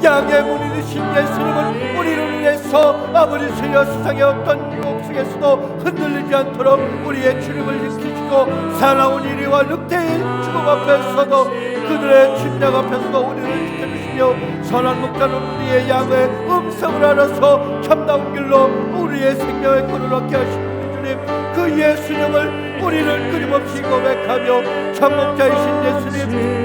양의 문이 되신 예수님은 우리를 위해서 아버지 주여 세상의 어떤 유혹 속에서도 흔들리지 않도록 우리의 주님을 지키시고 사나운 이리와 늑대의 죽음 앞에서도 그들의 침략 앞에서도 우리를 지켜주시며 선한 목자는 우리의 양의 음성을 알아서 참다운 길로 우리의 생명의 꾼을 얻게 하시는 주님, 그 예수님을 우리는 끊임없이 고백하며 참목자이신 예수님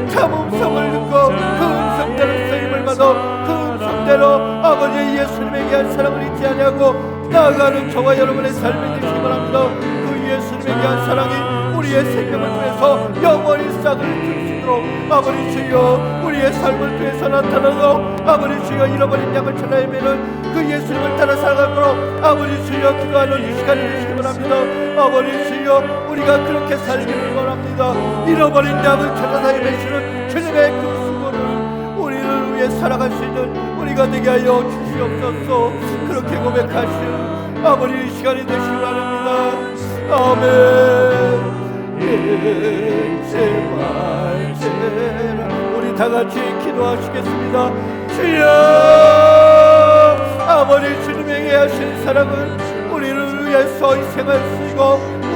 참 음성을 듣고 그 음성대로 쓰임을 받아 그 음성대로 아버지 예수님에게 한 사랑을 잊지 아니하고 나아가는 저와 여러분의 삶이 되시기 바랍니다. 그 예수님에게 한 사랑이 우리의 생명을 통해서 영원히 싹을 들수도록 아버지 주여 우리의 삶을 통해서 나타나도록 아버지 주여 잃어버린 양을 찾아 헤매는 그 예수님을 따라 살아가도록 아버지 주여 기도하는 이 시간이 되시기 바랍니다. 아버지 주여 우리가 그렇게 살기를 원합니다. 잃어버린 양을 찾아서 헤매시는 주님의 그 수고를 우리를 위해 살아갈 수 있는 우리가 되게 하여 주시옵소서. 그렇게 고백하시는 아버지 이 시간이 되시기 바랍니다. 아멘. 잊지 말지라. 우리 다 같이 기도하시겠습니다. 주여 아버지 주님에게 하신 사랑은 우리를 위해서 희생할 수 있고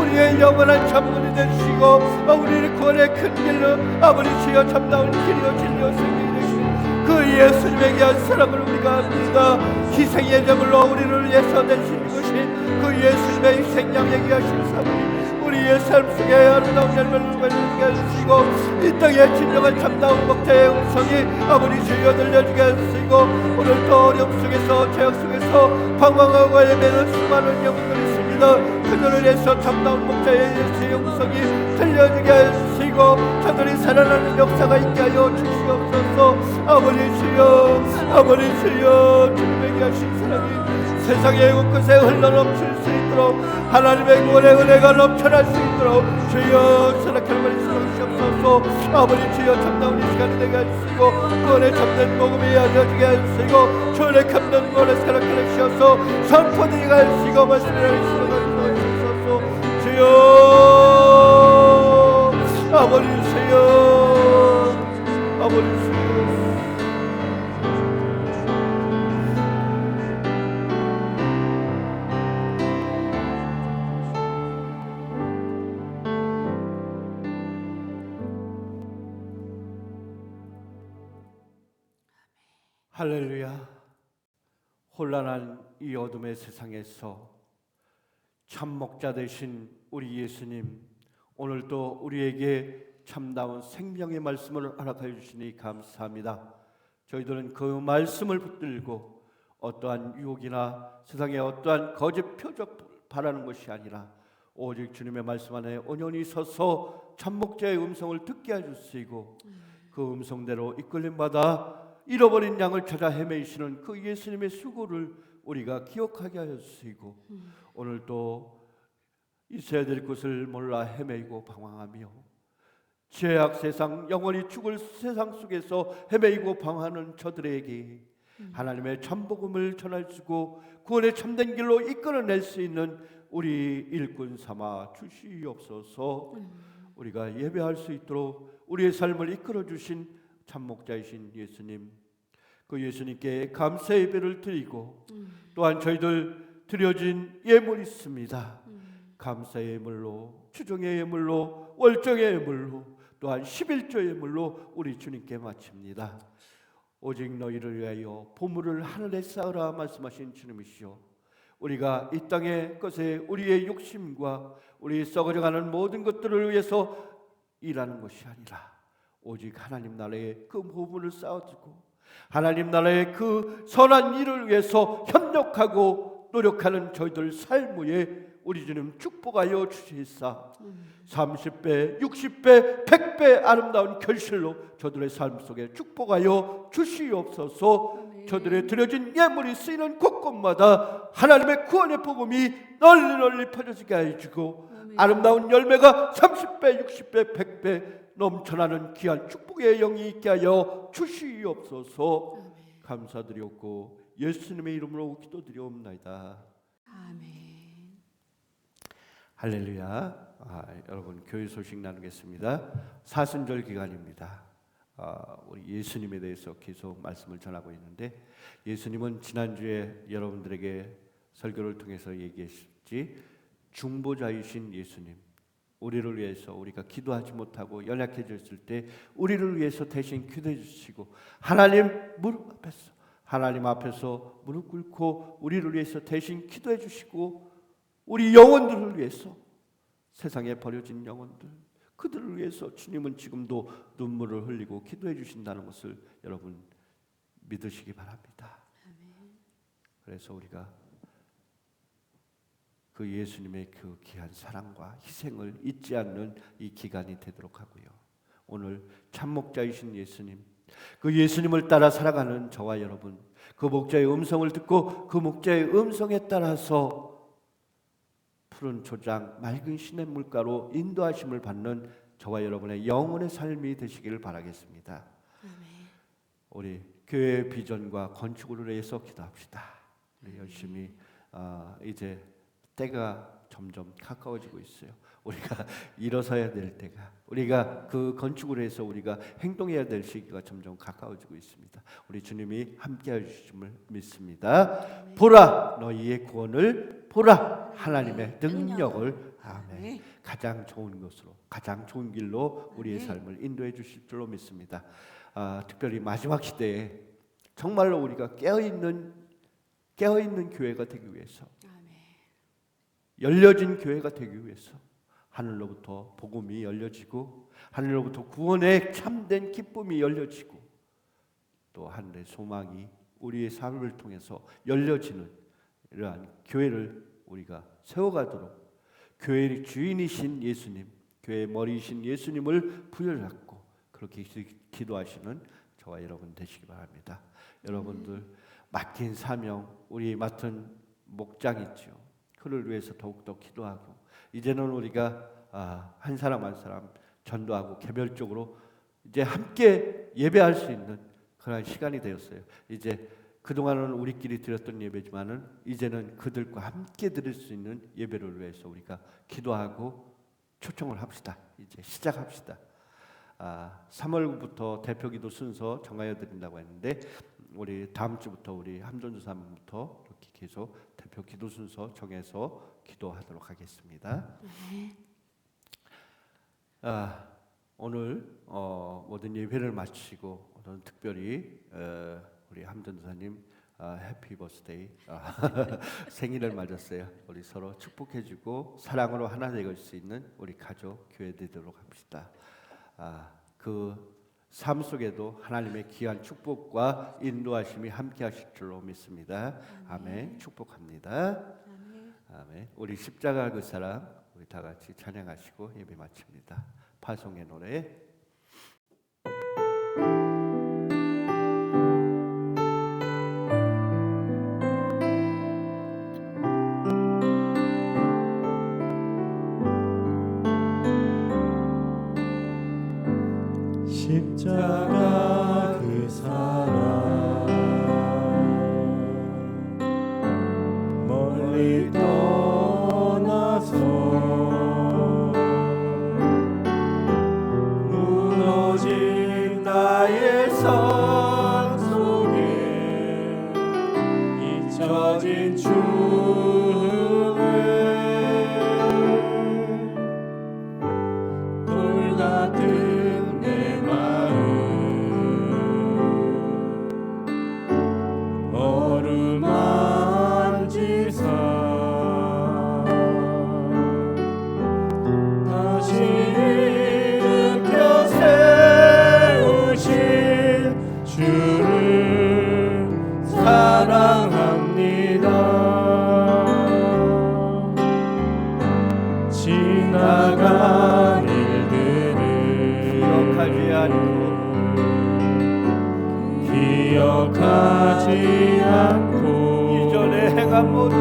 우리의 영원한 참군이 되시고 우리를 구원의 큰 길로 아버지 주여 참다운 길이요 진리요 생명이 되시고 그 예수님에게 한 사랑을 우리가 합니다. 희생의 제물로 우리를 위해서 되신 것이 그 예수님의 희생 양에게 하신 사랑이 우리의 삶 속에 아름다운 열매를 맺게 하시고 이 땅에 진정한 참다운 목자의 음성이 아버지 주여 들려주게 하시고 오늘도 어려움 속에서 죄악 속에서 방황하고 헤매는 수많은 영혼들이 있습니다. 그들을 위해서 참다운 목자의 예수의 음성이 들려주게 하시고 저들이 살아나는 역사가 있게 하여 주시옵소서. 아버지 주여 주님에게 하신 사랑이 세상의 곳곳에 흘러넘칠 수 있도록 하나님의 구원의 은혜가 넘쳐날 수 있도록 주여 선악할 말씀 주시옵소서. 아버지 주여 참다운 이 시간이 되게 하시고 구원의 참된 복음이 알려지게 하시고 주의 참된 구원의 사랑을 하시옵소서. 선포되게 하시고 말씀을 하시고 주옵소서. 주여 아버지 주여 아버지 주여 할렐루야. 혼란한 이 어둠의 세상에서 참 목자 되신 우리 예수님, 오늘도 우리에게 참다운 생명의 말씀을 허락하여 주시니 감사합니다. 저희들은 그 말씀을 붙들고 어떠한 유혹이나 세상의 어떠한 거짓 표적 바라는 것이 아니라 오직 주님의 말씀 안에 온전히 서서 참 목자의 음성을 듣게 해주시고 그 음성대로 이끌림 받아 잃어버린 양을 찾아 헤매시는 그 예수님의 수고를 우리가 기억하게 하여 주시고 오늘도 있어야 될 것을 몰라 헤매이고 방황하며 죄악 세상, 영원히 죽을 세상 속에서 헤매이고 방황하는 저들에게 하나님의 참복음을 전해주고 구원의 참된 길로 이끌어낼 수 있는 우리 일꾼 삼아 주시옵소서. 우리가 예배할 수 있도록 우리의 삶을 이끌어주신 참목자이신 예수님, 그 예수님께 감사 예배를 드리고 또한 저희들 드려진 예물이 있습니다. 감사의 예물로, 추종의 예물로, 월정의 예물로, 또한 11조 예물로 우리 주님께 바칩니다. 오직 너희를 위하여 보물을 하늘에 쌓으라 말씀하신 주님이시오. 우리가 이 땅의 것에 우리의 욕심과 우리 썩어져가는 모든 것들을 위해서 일하는 것이 아니라 오직 하나님 나라의 그 보물을 쌓아두고 하나님 나라의 그 선한 일을 위해서 협력하고 노력하는 저희들 삶 위에 우리 주님 축복하여 주시사 30배, 60배, 100배 아름다운 결실로 저들의 삶 속에 축복하여 주시옵소서. 저들의 드려진 예물이 쓰이는 곳곳마다 하나님의 구원의 복음이 널리 퍼져지게 해주고 아름다운 열매가 30배, 60배, 100배 넘쳐나는 귀한 축복의 영이 있게 하여 주시옵소서. 감사드리옵고 예수님의 이름으로 기도드리옵나이다. 아멘. 할렐루야. 여러분 교회 소식 나누겠습니다. 사순절 기간입니다. 우리 예수님에 대해서 계속 말씀을 전하고 있는데 예수님은 지난주에 여러분들에게 설교를 통해서 얘기했지 중보자이신 예수님, 우리를 위해서 우리가 기도하지 못하고 연약해졌을 때 우리를 위해서 대신 기도해 주시고 하나님 앞에서 무릎 꿇고 우리를 위해서 대신 기도해 주시고 우리 영혼들을 위해서 세상에 버려진 영혼들 그들을 위해서 주님은 지금도 눈물을 흘리고 기도해 주신다는 것을 여러분 믿으시기 바랍니다. 그래서 우리가 그 예수님의 그 귀한 사랑과 희생을 잊지 않는 이 기간이 되도록 하고요. 오늘 참목자이신 예수님, 그 예수님을 따라 살아가는 저와 여러분, 그 목자의 음성을 듣고 그 목자의 음성에 따라서 푸른 초장, 맑은 시냇 물가로 인도하심을 받는 저와 여러분의 영혼의 삶이 되시기를 바라겠습니다. 우리 교회의 비전과 건축을 위해서 기도합시다. 우리 열심히 이제 때가 점점 가까워지고 있어요. 우리가 일어서야 될 때가, 우리가 그 건축을 해서 우리가 행동해야 될 시기가 점점 가까워지고 있습니다. 우리 주님이 함께해 주심을 믿습니다. 보라 너희의 구원을 보라 하나님의 능력을. 아멘. 가장 좋은 것으로, 가장 좋은 길로 우리의 삶을 인도해 주실 줄로 믿습니다. 특별히 마지막 시대에 정말로 우리가 깨어있는 교회가 되기 위해서, 열려진 교회가 되기 위해서 하늘로부터 복음이 열려지고 하늘로부터 구원의 참된 기쁨이 열려지고 또 하늘의 소망이 우리의 삶을 통해서 열려지는 이러한 교회를 우리가 세워가도록 교회의 주인이신 예수님, 교회의 머리이신 예수님을 부여잡고 그렇게 기도하시는 저와 여러분 되시기 바랍니다. 여러분들 맡긴 사명, 우리 맡은 목장 있죠. 그를 위해서 더욱더 기도하고 이제는 우리가 한 사람 한 사람 전도하고 개별적으로 이제 함께 예배할 수 있는 그런 시간이 되었어요. 이제 그동안은 우리끼리 드렸던 예배지만은 이제는 그들과 함께 드릴 수 있는 예배를 위해서 우리가 기도하고 초청을 합시다. 이제 시작합시다. 3월부터 대표기도 순서 정하여 드린다고 했는데 우리 다음 주부터 우리 함전주사부터 이렇게 계속 대표 기도 순서 정해서 기도하도록 하겠습니다. 오늘 모든 예배를 마치고 오늘 특별히 우리 함전사님 해피 버스데이 생일을 맞았어요. 우리 서로 축복해주고 사랑으로 하나 될 수 있는 우리 가족 교회 되도록 합시다. 그 삶 속에도 하나님의 귀한 축복과 인도하심이 함께하실 줄로 믿습니다. 아멘. 축복합니다. 아멘. 우리 십자가 그 사랑 우리 다 같이 찬양하시고 예배 마칩니다. 파송의 노래. 십자가 그 사랑 멀리 떠나서 무너진 나의 삶 속에 잊혀진 추억에 돌같은 내 마음 어루만지사 다시 일으켜 세우신 주를 사랑합니다. 지나간 기억하지 않고 이전에 행한 모든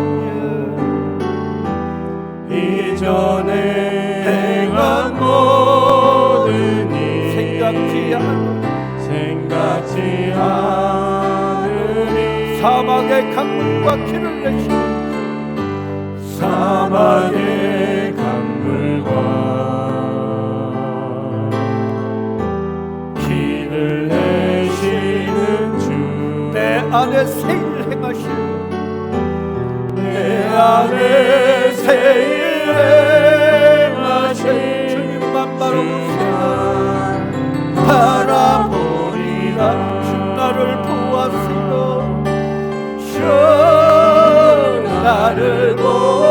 이전에 행한 모든 일 생각지 않으리 사막의 강물과 길을 내시는 사막의 강물과 길을 내시는 주 내 안에 새일 행하실 내 안에 새일 행하실 주님만 바라보리라 주 나를 보았으며 주 나를 보았으며